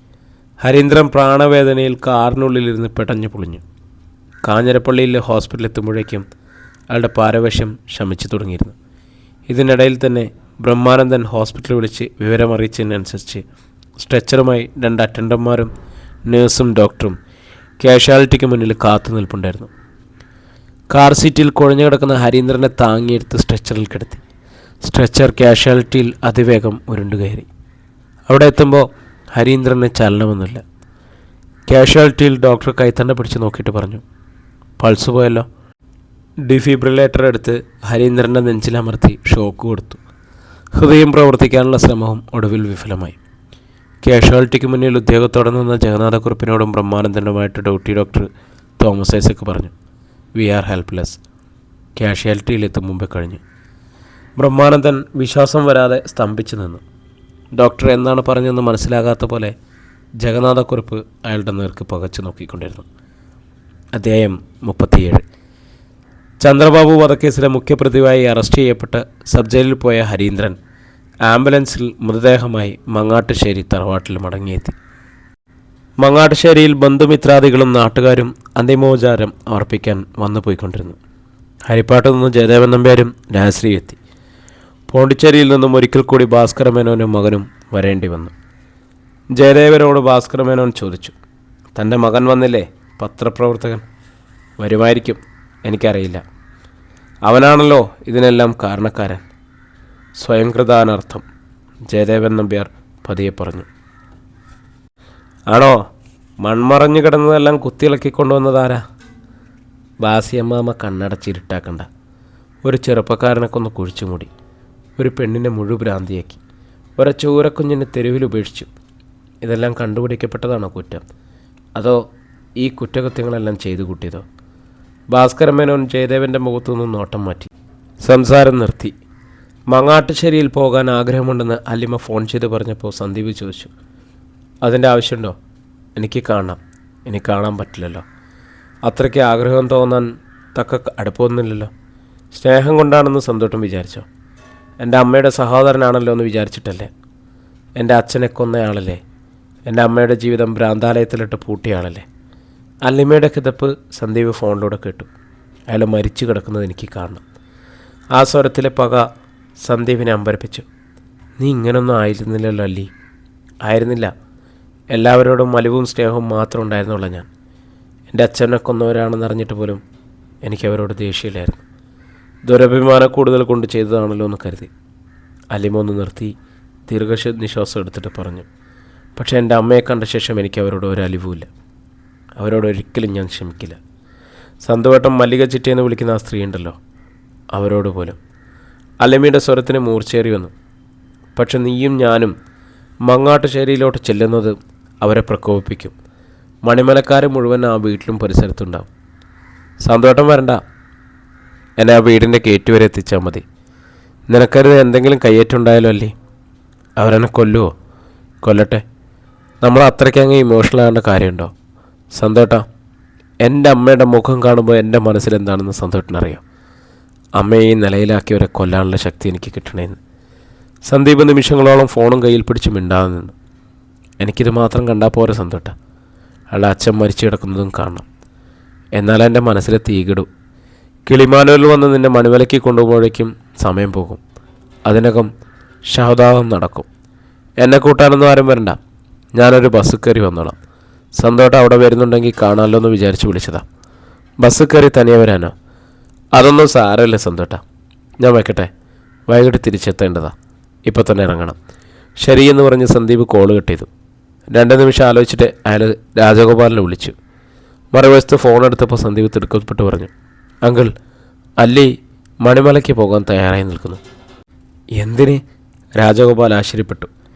ഹരീന്ദ്രൻ പ്രാണവേദനയിൽ കാറിനുള്ളിലിരുന്ന് പെടഞ്ഞു പൊളിഞ്ഞു. കാഞ്ഞിരപ്പള്ളിയിൽ ഹോസ്പിറ്റലിൽ എത്തുമ്പോഴേക്കും അയാളുടെ പാരവശ്യം ശമിച്ചു തുടങ്ങിയിരുന്നു. ഇതിനിടയിൽ തന്നെ ബ്രഹ്മാനന്ദൻ ഹോസ്പിറ്റലിൽ വിളിച്ച് വിവരമറിയിച്ചതിനനുസരിച്ച് സ്ട്രെച്ചറുമായി 2 അറ്റൻഡർമാരും നേഴ്സും ഡോക്ടറും കാഷ്വാലിറ്റിക്ക് മുന്നിൽ കാത്തു നിൽപ്പുണ്ടായിരുന്നു. കാർ സീറ്റിൽ കുഴഞ്ഞു കിടക്കുന്ന ഹരീന്ദ്രനെ താങ്ങിയെടുത്ത് സ്ട്രെച്ചറിൽ കിടത്തി. സ്ട്രെച്ചർ കാഷ്വാലിറ്റിയിൽ അതിവേഗം ഉരുണ്ടുകയറി. അവിടെ എത്തുമ്പോൾ ഹരീന്ദ്രന് ചലനമൊന്നുമില്ല. കാഷ്വാലിറ്റിയിൽ ഡോക്ടർ കൈത്തണ്ട പിടിച്ച് നോക്കിയിട്ട് പറഞ്ഞു, പൾസ് പോയല്ലോ. ഡിഫിബ്രിലേറ്റർ എടുത്ത് ഹരീന്ദ്രൻ്റെ നെഞ്ചിലമർത്തി ഷോക്ക് കൊടുത്തു. ഹൃദയം പ്രവർത്തിക്കാനുള്ള ശ്രമവും ഒടുവിൽ വിഫലമായി. കാഷ്വാലിറ്റിക്ക് മുന്നിൽ ഉദ്യോഗത്തോടെ നിന്ന ജഗന്നാഥക്കുറുപ്പിനോടും ബ്രഹ്മാനന്ദനുമായിട്ട് ഡ്യൂട്ടി ഡോക്ടർ തോമസ് ഐസക് പറഞ്ഞു, വി ആർ ഹെൽപ്ലെസ്. കാഷ്വാലിറ്റിയിലെത്തും മുമ്പേ കഴിഞ്ഞു. ബ്രഹ്മാനന്ദൻ വിശ്വാസം വരാതെ സ്തംഭിച്ചു നിന്നു. ഡോക്ടർ എന്താണ് പറഞ്ഞതെന്ന് മനസ്സിലാകാത്ത പോലെ ജഗന്നാഥക്കുറുപ്പ് അയാളുടെ നേർക്ക് പകച്ചു നോക്കിക്കൊണ്ടിരുന്നു. അധ്യായം 37. ചന്ദ്രബാബു വധക്കേസിലെ മുഖ്യപ്രതിയായി അറസ്റ്റ് ചെയ്യപ്പെട്ട് സബ് ജയിലിൽ പോയ ഹരീന്ദ്രൻ ആംബുലൻസിൽ മൃതദേഹമായി മങ്ങാട്ടുശ്ശേരി തറവാട്ടിൽ മടങ്ങിയെത്തി. മങ്ങാട്ടുശ്ശേരിയിൽ ബന്ധുമിത്രാദികളും നാട്ടുകാരും അന്തിമോപചാരം അർപ്പിക്കാൻ വന്നു പോയിക്കൊണ്ടിരുന്നു. ഹരിപ്പാട്ട് നിന്ന് ജയദേവൻ നമ്പ്യാരും രാജശ്രീ എത്തി. പോണ്ടിച്ചേരിയിൽ നിന്നും ഒരിക്കൽ കൂടി ഭാസ്കരമേനോനും മകനും വരേണ്ടി വന്നു. ജയദേവനോട് ഭാസ്കരമേനോൻ ചോദിച്ചു, തൻ്റെ മകൻ വന്നില്ലേ? പത്രപ്രവർത്തകൻ. വരുമായിരിക്കും, എനിക്കറിയില്ല. അവനാണല്ലോ ഇതിനെല്ലാം കാരണക്കാരൻ. സ്വയംകൃതാനർത്ഥം, ജയദേവൻ നമ്പ്യാർ പതിയെ പറഞ്ഞു. ആണോ? മൺമറഞ്ഞു കിടന്നതെല്ലാം കുത്തിയിളക്കിക്കൊണ്ടുവന്നതാരാ? ബാസിയമ്മാമ കണ്ണടച്ചിരുട്ടാക്കണ്ട. ഒരു ചെറുപ്പക്കാരനെ കൊന്ന് കുഴിച്ചു മൂടി, ഒരു പെണ്ണിനെ മുഴുഭ്രാന്തിയാക്കി, ഒരച്ചൂരക്കുഞ്ഞിനെ തെരുവിൽ ഉപേക്ഷിച്ചു. ഇതെല്ലാം കണ്ടുപിടിക്കപ്പെട്ടതാണോ കുറ്റം? അതോ ഈ കുറ്റകൃത്യങ്ങളെല്ലാം ചെയ്തു കൂട്ടിയതോ? ഭാസ്കരമേനോൻ ജയദേവൻ്റെ മുഖത്തുനിന്ന് നോട്ടം മാറ്റി. സംസാരം നിർത്തി. മങ്ങാട്ടുശ്ശേരിയിൽ പോകാൻ ആഗ്രഹമുണ്ടെന്ന് അല്ലിമ ഫോൺ ചെയ്ത് പറഞ്ഞപ്പോൾ സന്ദീപ് ചോദിച്ചു, അതിൻ്റെ ആവശ്യമുണ്ടോ? എനിക്ക് കാണാം. എനിക്ക് കാണാൻ പറ്റില്ലല്ലോ. അത്രയ്ക്ക് ആഗ്രഹം തോന്നാൻ തക്ക അടുപ്പമൊന്നുമില്ലല്ലോ. സ്നേഹം കൊണ്ടാണെന്ന് സന്തോഷം വിചാരിച്ചോ? എൻ്റെ അമ്മയുടെ സഹോദരനാണല്ലോ എന്ന് വിചാരിച്ചിട്ടല്ലേ? എൻ്റെ അച്ഛനെ കൊന്നയാളല്ലേ? എൻ്റെ അമ്മയുടെ ജീവിതം ഭ്രാന്താലയത്തിലിട്ട് പൂട്ടിയാളല്ലേ? അല്ലിമയുടെ കിതപ്പ് സന്ദീപ് ഫോണിലൂടെ കേട്ടു. അയാൾ മരിച്ചു കിടക്കുന്നത് എനിക്ക് കാണണം. ആ സ്വരത്തിലെ പക സന്ദീപിനെ അമ്പരപ്പിച്ചു. നീ ഇങ്ങനൊന്നും ആയിരുന്നില്ലല്ലോ അല്ലി. ആയിരുന്നില്ല. എല്ലാവരോടും മലിവും സ്നേഹവും മാത്രം ഉണ്ടായിരുന്നുള്ള ഞാൻ. എൻ്റെ അച്ഛനെ കൊന്നവരാണെന്നറിഞ്ഞിട്ട് പോലും എനിക്കവരോട് ദേഷ്യമില്ലായിരുന്നു. ദുരഭിമാനം കൂടുതൽ കൊണ്ട് ചെയ്തതാണല്ലോ എന്ന് കരുതി. അല്ലിമ ഒന്ന് നിർത്തി ദീർഘനിശ്വാസം എടുത്തിട്ട് പറഞ്ഞു, പക്ഷേ എൻ്റെ അമ്മയെ കണ്ട ശേഷം എനിക്ക് അവരോട് ഒരു അലിവുമില്ല. അവരോടൊരിക്കലും ഞാൻ ക്ഷമിക്കില്ല. സന്തുവേട്ടം മല്ലിക ചിറ്റയെന്ന് വിളിക്കുന്ന ആ സ്ത്രീ ഉണ്ടല്ലോ, അവരോട് പോലും. അല്ലിമയുടെ സ്വരത്തിന് മൂർച്ചേറി വന്നു. പക്ഷെ നീയും ഞാനും മങ്ങാട്ടുശ്ശേരിയിലോട്ട് ചെല്ലുന്നത് അവരെ പ്രകോപിപ്പിക്കും. മണിമലക്കാർ മുഴുവൻ ആ വീട്ടിലും പരിസരത്തുണ്ടാവും. സന്തോഷം വരണ്ട, എന്നെ ആ വീടിൻ്റെ ഗേറ്റ് വരെ എത്തിച്ചാൽ മതി. നിനക്കരുത് എന്തെങ്കിലും കയ്യേറ്റുണ്ടായാലോ അല്ലേ? അവരെന്നെ കൊല്ലുമോ? കൊല്ലട്ടെ. നമ്മൾ അത്രയ്ക്ക് അങ്ങ് ഇമോഷണൽ ആകേണ്ട കാര്യമുണ്ടോ? സന്തോട്ടാ, എൻ്റെ അമ്മയുടെ മുഖം കാണുമ്പോൾ എൻ്റെ മനസ്സിലെന്താണെന്ന് സന്തോട്ടിനറിയാം. അമ്മയെ ഈ നിലയിലാക്കിയവരെ കൊല്ലാനുള്ള ശക്തി എനിക്ക് കിട്ടണേന്ന്. സന്ദീപ് നിമിഷങ്ങളോളം ഫോണും കയ്യിൽ പിടിച്ച് മിണ്ടാതെ നിന്നു. എനിക്കിത് മാത്രം കണ്ടാൽ പോരെ സന്തോട്ട. അയാളുടെ അച്ഛൻ മരിച്ചു കിടക്കുന്നതും കാണണം. എന്നാൽ എൻ്റെ മനസ്സിലെ തീകിടും. കിളിമാനൂരിൽ വന്ന് നിന്നെ മണിമലയ്ക്ക് കൊണ്ടുപോകുമ്പോഴേക്കും സമയം പോകും. അതിനകം ശവദാഹം നടക്കും. എന്നെ കൂട്ടാനൊന്നും ആരും വരണ്ട. ഞാനൊരു ബസ് കയറി വന്നോളാം. സന്തോഷം അവിടെ വരുന്നുണ്ടെങ്കിൽ കാണാമല്ലോ എന്ന് വിചാരിച്ച് വിളിച്ചതാ. ബസ് കയറി തനിയെ വരാനോ? അതൊന്നും സാരമില്ല സന്തോട്ട. ഞാൻ വയ്ക്കട്ടെ, വൈകിട്ട് തിരിച്ചെത്തേണ്ടതാ. ഇപ്പോൾ തന്നെ ഇറങ്ങണം. ശരിയെന്ന് പറഞ്ഞ് സന്ദീപ് കോള് കട്ട് ചെയ്തു. 2 നിമിഷം ആലോചിച്ചിട്ട് അയാൾ രാജഗോപാലിനെ വിളിച്ചു. മറുവശത്ത് ഫോൺ എടുത്തപ്പോൾ സന്ദീപ് തിടുക്കപ്പെട്ട് പറഞ്ഞു, അങ്കിൾ, അല്ലി മണിമലയ്ക്ക് പോകാൻ തയ്യാറായി നിൽക്കുന്നു. എന്തിന്? രാജഗോപാൽ ആശ്ചര്യപ്പെട്ടു.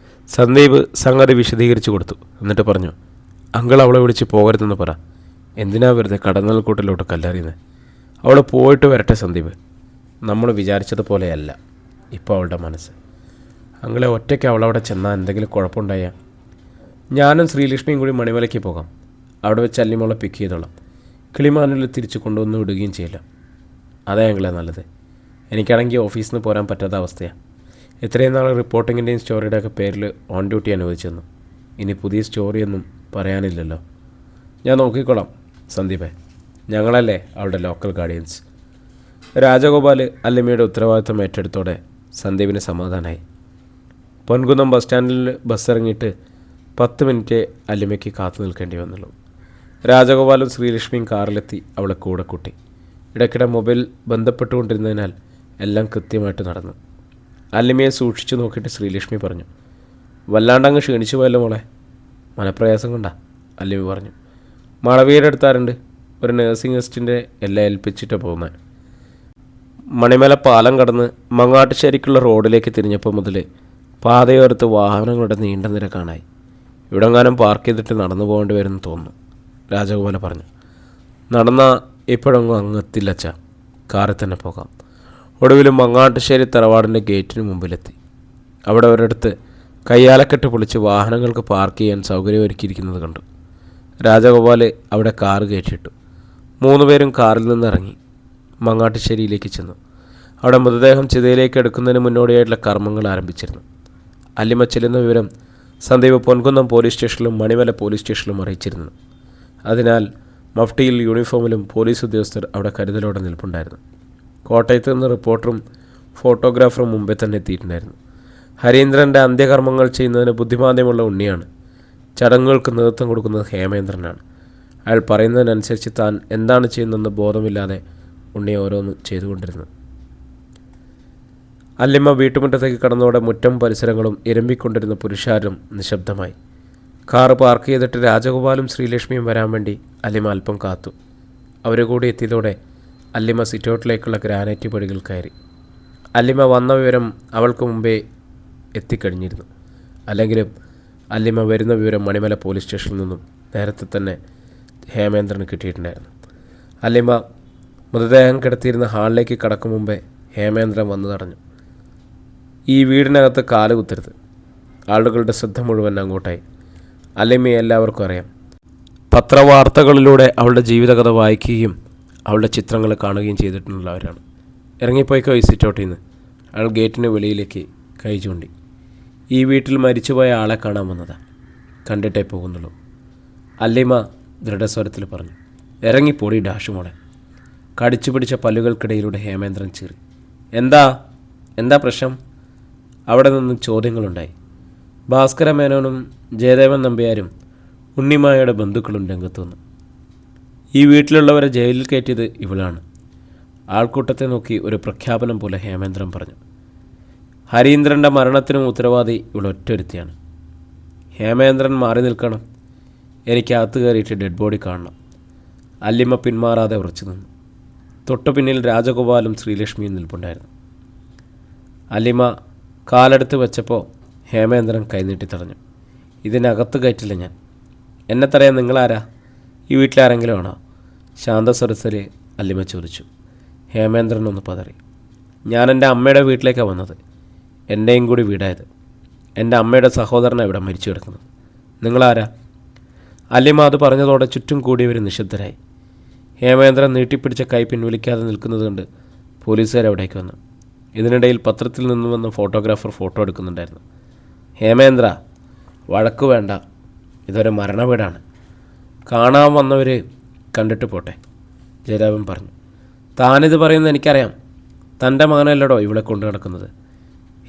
സന്ദീപ് സംഗതി വിശദീകരിച്ചു കൊടുത്തു. എന്നിട്ട് പറഞ്ഞു, അങ്കിൾ അവളെ വിളിച്ച് പോകരുതെന്ന് പറ. എന്തിനാ വെറുതെ കടന്നൽക്കൂട്ടിലോട്ട് കല്ലെറിയുന്നത്? അവൾ പോയിട്ട് വരട്ടെ സന്ദീപ്. നമ്മൾ വിചാരിച്ചതുപോലെയല്ല ഇപ്പോൾ അവളുടെ മനസ്സ്. അങ്ങളെ ഒറ്റയ്ക്ക് അവളവിടെ ചെന്നാൽ എന്തെങ്കിലും കുഴപ്പമുണ്ടായാൽ ഞാനും ശ്രീലക്ഷ്മിയും കൂടി മണിമലയ്ക്ക് പോകാം. അവിടെ വെച്ച് അല്ലിമോളെ പിക്ക് ചെയ്തോളാം. കിളിമാനുള്ളിൽ തിരിച്ചു കൊണ്ടുവന്ന് വിടുകയും ചെയ്യില്ല. അതാ ഞങ്ങളെ നല്ലത്. എനിക്കാണെങ്കിൽ ഓഫീസിൽ നിന്ന് പോരാൻ പറ്റാത്ത അവസ്ഥയാണ്. ഇത്രയും നാൾ റിപ്പോർട്ടിങ്ങിൻ്റെയും സ്റ്റോറിയുടെയൊക്കെ പേരിൽ ഓൺ ഡ്യൂട്ടി അനുവദിച്ചു തന്നു. ഇനി പുതിയ സ്റ്റോറിയൊന്നും പറയാനില്ലല്ലോ. ഞാൻ നോക്കിക്കോളാം സന്ദീപേ. ഞങ്ങളല്ലേ അവളുടെ ലോക്കൽ ഗാർഡിയൻസ്. രാജഗോപാൽ അല്ലിമയുടെ ഉത്തരവാദിത്തം ഏറ്റെടുത്തോടെ സന്ദീപിന് സമാധാനമായി. പൊൻകുന്നം ബസ് സ്റ്റാൻഡിൽ ബസ് ഇറങ്ങിയിട്ട് 10 മിനിറ്റ് അല്ലിമയ്ക്ക് കാത്തു നിൽക്കേണ്ടി വന്നുള്ളൂ. രാജഗോപാലും ശ്രീലക്ഷ്മിയും കാറിലെത്തി അവളെ കൂടെ കൂട്ടി. ഇടയ്ക്കിടെ മൊബൈൽ ബന്ധപ്പെട്ടുകൊണ്ടിരുന്നതിനാൽ എല്ലാം കൃത്യമായിട്ട് നടന്നു. അല്ലിമയെ സൂക്ഷിച്ചു നോക്കിയിട്ട് ശ്രീലക്ഷ്മി പറഞ്ഞു, വല്ലാണ്ടങ്ങ് ക്ഷീണിച്ചു പോയല്ലോ മോളെ. മനപ്രയാസം കൊണ്ടാ, അല്ലിമ പറഞ്ഞു. മളവിയുടെ അടുത്താറുണ്ട്. ഒരു നേഴ്സിംഗ് അസിസ്റ്റൻ്റ് എല്ലാം ഏൽപ്പിച്ചിട്ട് പോകുന്നത്. മണിമല പാലം കടന്ന് മങ്ങാട്ടുശ്ശേരിക്കുള്ള റോഡിലേക്ക് തിരിഞ്ഞപ്പോൾ മുതൽ പാതയോരത്ത് വാഹനങ്ങളുടെ നീണ്ട നിര കാണായി. ഇവിടെങ്ങാനും പാർക്ക് ചെയ്തിട്ട് നടന്നു പോകേണ്ടി വരുമെന്ന് തോന്നുന്നു, രാജഗോപാല പറഞ്ഞു. നടന്നാൽ ഇപ്പോഴൊന്നും അങ്ങ് എത്തില്ലച്ച. കാറിൽ തന്നെ പോകാം. ഒടുവിലും മങ്ങാട്ടുശ്ശേരി തറവാടിൻ്റെ ഗേറ്റിന് മുമ്പിലെത്തി. അവിടെ ഒരിടത്ത് കയ്യാലക്കെട്ട് പൊളിച്ച് വാഹനങ്ങൾക്ക് പാർക്ക് ചെയ്യാൻ സൗകര്യം ഒരുക്കിയിരിക്കുന്നത് കണ്ടു. രാജഗോപാൽ അവിടെ കാറ് കയറ്റിയിട്ടു. 3 പേരും കാറിൽ നിന്നിറങ്ങി മങ്ങാട്ടുശ്ശേരിയിലേക്ക് ചെന്നു. അവിടെ മൃതദേഹം ചിതയിലേക്ക് എടുക്കുന്നതിന് മുന്നോടിയായിട്ടുള്ള കർമ്മങ്ങൾ ആരംഭിച്ചിരുന്നു. അല്ലിമ ചെല്ലുന്ന വിവരം സന്ദീപ് പൊൻകുന്നം പോലീസ് സ്റ്റേഷനിലും മണിമല പോലീസ് സ്റ്റേഷനിലും അറിയിച്ചിരുന്നു. അതിനാൽ മഫ്റ്റിയിൽ യൂണിഫോമിലും പോലീസ് ഉദ്യോഗസ്ഥർ അവിടെ കരുതലോടെ നിൽപ്പുണ്ടായിരുന്നു. കോട്ടയത്ത് നിന്ന് റിപ്പോർട്ടറും ഫോട്ടോഗ്രാഫറും മുമ്പേ തന്നെ എത്തിയിട്ടുണ്ടായിരുന്നു. ഹരീന്ദ്രൻ്റെ അന്ത്യകർമ്മങ്ങൾ ചെയ്യുന്നതിന് ബുദ്ധിമാന്ദ്യമുള്ള ഉണ്ണിയാണ്. ചടങ്ങുകൾക്ക് നേതൃത്വം കൊടുക്കുന്നത് ഹേമേന്ദ്രനാണ്. അയാൾ പറയുന്നതിനനുസരിച്ച് താൻ എന്താണ് ചെയ്യുന്നതെന്ന് ബോധമില്ലാതെ ഉണ്ണി ഓരോന്ന് ചെയ്തുകൊണ്ടിരുന്നു. അല്ലിമ വീട്ടുമുറ്റത്തേക്ക് കടന്നതോടെ മുറ്റം പരിസരങ്ങളും ഇരമ്പിക്കൊണ്ടിരുന്ന പുരുഷാരം നിശബ്ദമായി. കാറ് പാർക്ക് ചെയ്തിട്ട് രാജഗോപാലും ശ്രീലക്ഷ്മിയും വരാൻ വേണ്ടി അല്ലിമ അല്പം കാത്തു. അവർ കൂടി എത്തിയതോടെ അല്ലിമ സിറ്റൗട്ടിലേക്കുള്ള ഗ്രാനൈറ്റ് പടികൾ കയറി. അല്ലിമ വന്ന വിവരം അവൾക്ക് മുമ്പേ എത്തിക്കഴിഞ്ഞിരുന്നു. അല്ലെങ്കിലും അല്ലിമ വരുന്ന വിവരം മണിമല പോലീസ് സ്റ്റേഷനിൽ നിന്നും നേരത്തെ തന്നെ ഹേമേന്ദ്രന് കിട്ടിയിട്ടുണ്ടായിരുന്നു. അല്ലിമ മൃതദേഹം കിടത്തിയിരുന്ന ഹാളിലേക്ക് കടക്കും മുമ്പേ ഹേമേന്ദ്രൻ വന്നു തടഞ്ഞു. ഈ വീടിനകത്ത് കാല് കുത്തരുത്. ആളുകളുടെ ശ്രദ്ധ മുഴുവൻ അങ്ങോട്ടായി. അല്ലിമയെ എല്ലാവർക്കും അറിയാം. പത്രവാർത്തകളിലൂടെ അവളുടെ ജീവിതകഥ വായിക്കുകയും അവളുടെ ചിത്രങ്ങൾ കാണുകയും ചെയ്തിട്ടുള്ളവരാണ്. ഇറങ്ങിപ്പോയിക്കോ ഈ സിറ്റൗട്ടിൽ നിന്ന്. അയാൾ ഗേറ്റിന് വെളിയിലേക്ക് കൈ ചൂണ്ടി. ഈ വീട്ടിൽ മരിച്ചുപോയ ആളെ കാണാൻ വന്നതാ. കണ്ടിട്ടേ പോകുന്നുള്ളൂ, അല്ലിമ ദൃഢസ്വരത്തിൽ പറഞ്ഞു. ഇറങ്ങിപ്പോടി ഡാഷുമോളെ. കടിച്ചു പിടിച്ച പല്ലുകൾക്കിടയിലൂടെ ഹേമേന്ദ്രൻ ചീറി. എന്താ പ്രശ്നം? അവിടെ നിന്ന് ചോദ്യങ്ങളുണ്ടായി. ഭാസ്കര മേനോനും ജയദേവൻ നമ്പ്യാരും ഉണ്ണിമായയുടെ ബന്ധുക്കളും രംഗത്തു വന്നു. ഈ വീട്ടിലുള്ളവരെ ജയിലിൽ കയറ്റിയത് ഇവളാണ്. ആൾക്കൂട്ടത്തെ നോക്കി ഒരു പ്രഖ്യാപനം പോലെ ഹേമേന്ദ്രൻ പറഞ്ഞു. ഹരീന്ദ്രൻ്റെ മരണത്തിനും ഉത്തരവാദി ഇവളൊറ്റൊരുത്തിയാണ്. ഹേമേന്ദ്രൻ മാറി നിൽക്കണം. എനിക്ക് അകത്ത് കയറിയിട്ട് ഡെഡ് ബോഡി കാണണം. അല്ലിമ പിന്മാറാതെ ഉറച്ചു നിന്നു. തൊട്ടു പിന്നിൽ രാജഗോപാലും ശ്രീലക്ഷ്മിയും നിൽപ്പുണ്ടായിരുന്നു. അല്ലിമ കാലെടുത്ത് വെച്ചപ്പോൾ ഹേമേന്ദ്രൻ കൈനീട്ടി തടഞ്ഞു. ഇതിനകത്ത് കയറ്റില്ല ഞാൻ. എന്നെ തടയാൻ നിങ്ങളാരാ? ഈ വീട്ടിലാരെങ്കിലും ആണോ? ശാന്തസ്വരത്തിൽ അല്ലിമ ചോദിച്ചു. ഹേമേന്ദ്രൻ ഒന്ന് പതറി. ഞാൻ എൻ്റെ അമ്മയുടെ വീട്ടിലേക്കാണ് വന്നത്. എൻ്റെയും കൂടി വീടായത്. എൻ്റെ അമ്മയുടെ സഹോദരനാണ് ഇവിടെ മരിച്ചു കിടക്കുന്നത്. നിങ്ങളാരാ? അല്ലിമ അത് പറഞ്ഞതോടെ ചുറ്റും കൂടിയവർ നിശബ്ദരായി. ഹേമേന്ദ്രൻ നീട്ടിപ്പിടിച്ച കൈ പിൻവലിക്കാതെ നിൽക്കുന്നത് കണ്ട് പോലീസുകാർ അവിടേക്ക് വന്നു. ഇതിനിടയിൽ പത്രത്തിൽ നിന്ന് വന്ന ഫോട്ടോഗ്രാഫർ ഫോട്ടോ എടുക്കുന്നുണ്ടായിരുന്നു. ഹേമേന്ദ്ര, വഴക്ക് വേണ്ട. ഇതൊരു മരണവീടാണ്. കാണാൻ വന്നവർ കണ്ടിട്ട് പോട്ടെ, ജയരാമൻ പറഞ്ഞു. താനിത് പറയുന്നത് എനിക്കറിയാം. തൻ്റെ മകനല്ലടോ ഇവിടെ കൊണ്ടു നടക്കുന്നത്.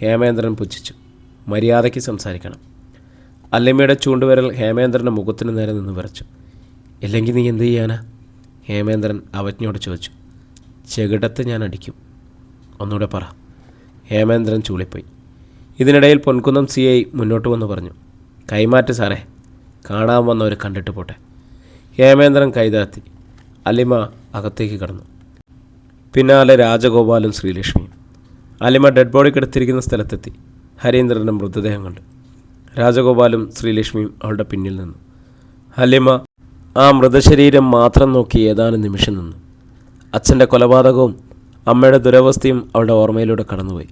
ഹേമേന്ദ്രൻ പുച്ഛിച്ചു. മര്യാദയ്ക്ക് സംസാരിക്കണം. അല്ലിമയുടെ ചൂണ്ടുവിരൽ ഹേമേന്ദ്രൻ്റെ മുഖത്തിന് നേരെ നിന്ന് വിറച്ചു. ഇല്ലെങ്കിൽ നീ എന്ത് ചെയ്യാനാ? ഹേമേന്ദ്രൻ അവജ്ഞയോട് ചോദിച്ചു. ചെകിടത്ത് ഞാൻ അടിക്കും. ഒന്നുകൂടെ പറ. ഹേമേന്ദ്രൻ ചൂളിപ്പോയി. ഇതിനിടയിൽ പൊൻകുന്നം CI മുന്നോട്ട് വന്ന് പറഞ്ഞു, കൈമാറ്റ് സാറേ, കാണാൻ വന്നവർ കണ്ടിട്ട് പോട്ടെ. ഹേമേന്ദ്രൻ കൈതാത്തി. അലിമ അകത്തേക്ക് കടന്നു. പിന്നാലെ രാജഗോപാലും ശ്രീലക്ഷ്മിയും. അലിമ ഡെഡ് ബോഡി കിടത്തിരിക്കുന്ന സ്ഥലത്തെത്തി. ഹരീന്ദ്രൻ്റെ മൃതദേഹം കണ്ടു. രാജഗോപാലും ശ്രീലക്ഷ്മിയും അവളുടെ പിന്നിൽ നിന്നു. അലിമ ആ മൃതശരീരം മാത്രം നോക്കി ഏതാനും നിമിഷം നിന്നു. അച്ഛൻ്റെ കൊലപാതകവും അമ്മയുടെ ദുരവസ്ഥയും അവളുടെ ഓർമ്മയിലൂടെ കടന്നുപോയി.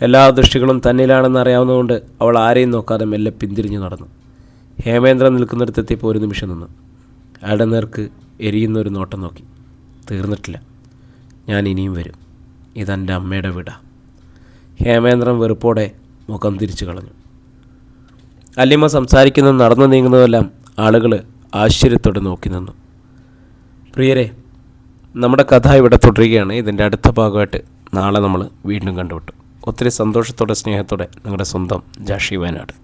എല്ലാ ദൃഷ്ടികളും തന്നിലാണെന്ന് അറിയാവുന്നതുകൊണ്ട് അവൾ ആരെയും നോക്കാതെ മെല്ലെ പിന്തിരിഞ്ഞു നടന്നു. ഹേമേന്ദ്രൻ നിൽക്കുന്നിടത്തെത്തിയപ്പോൾ ഒരു നിമിഷം നിന്നു. അയാളുടെ നേർക്ക് എരിയുന്നൊരു നോട്ടം നോക്കി. തീർന്നിട്ടില്ല, ഞാൻ ഇനിയും വരും, ഇതെൻ്റെ അമ്മയുടെ വീടാ. ഹേമേന്ദ്രൻ വെറുപ്പോടെ മുഖം തിരിച്ചു കളഞ്ഞു. അലിമ സംസാരിക്കുന്നതും നടന്നു നീങ്ങുന്നതെല്ലാം ആളുകൾ ആശ്ചര്യത്തോടെ നോക്കി നിന്നു. പ്രിയരെ, നമ്മുടെ കഥ ഇവിടെ തുടരുകയാണ്. ഇതിൻ്റെ അടുത്ത ഭാഗമായിട്ട് നാളെ നമ്മൾ വീണ്ടും കണ്ടുമുട്ടും. ഒത്തിരി സന്തോഷത്തോടെ സ്നേഹത്തോടെ നിങ്ങളുടെ സ്വന്തം ജാഷി വയനാട്.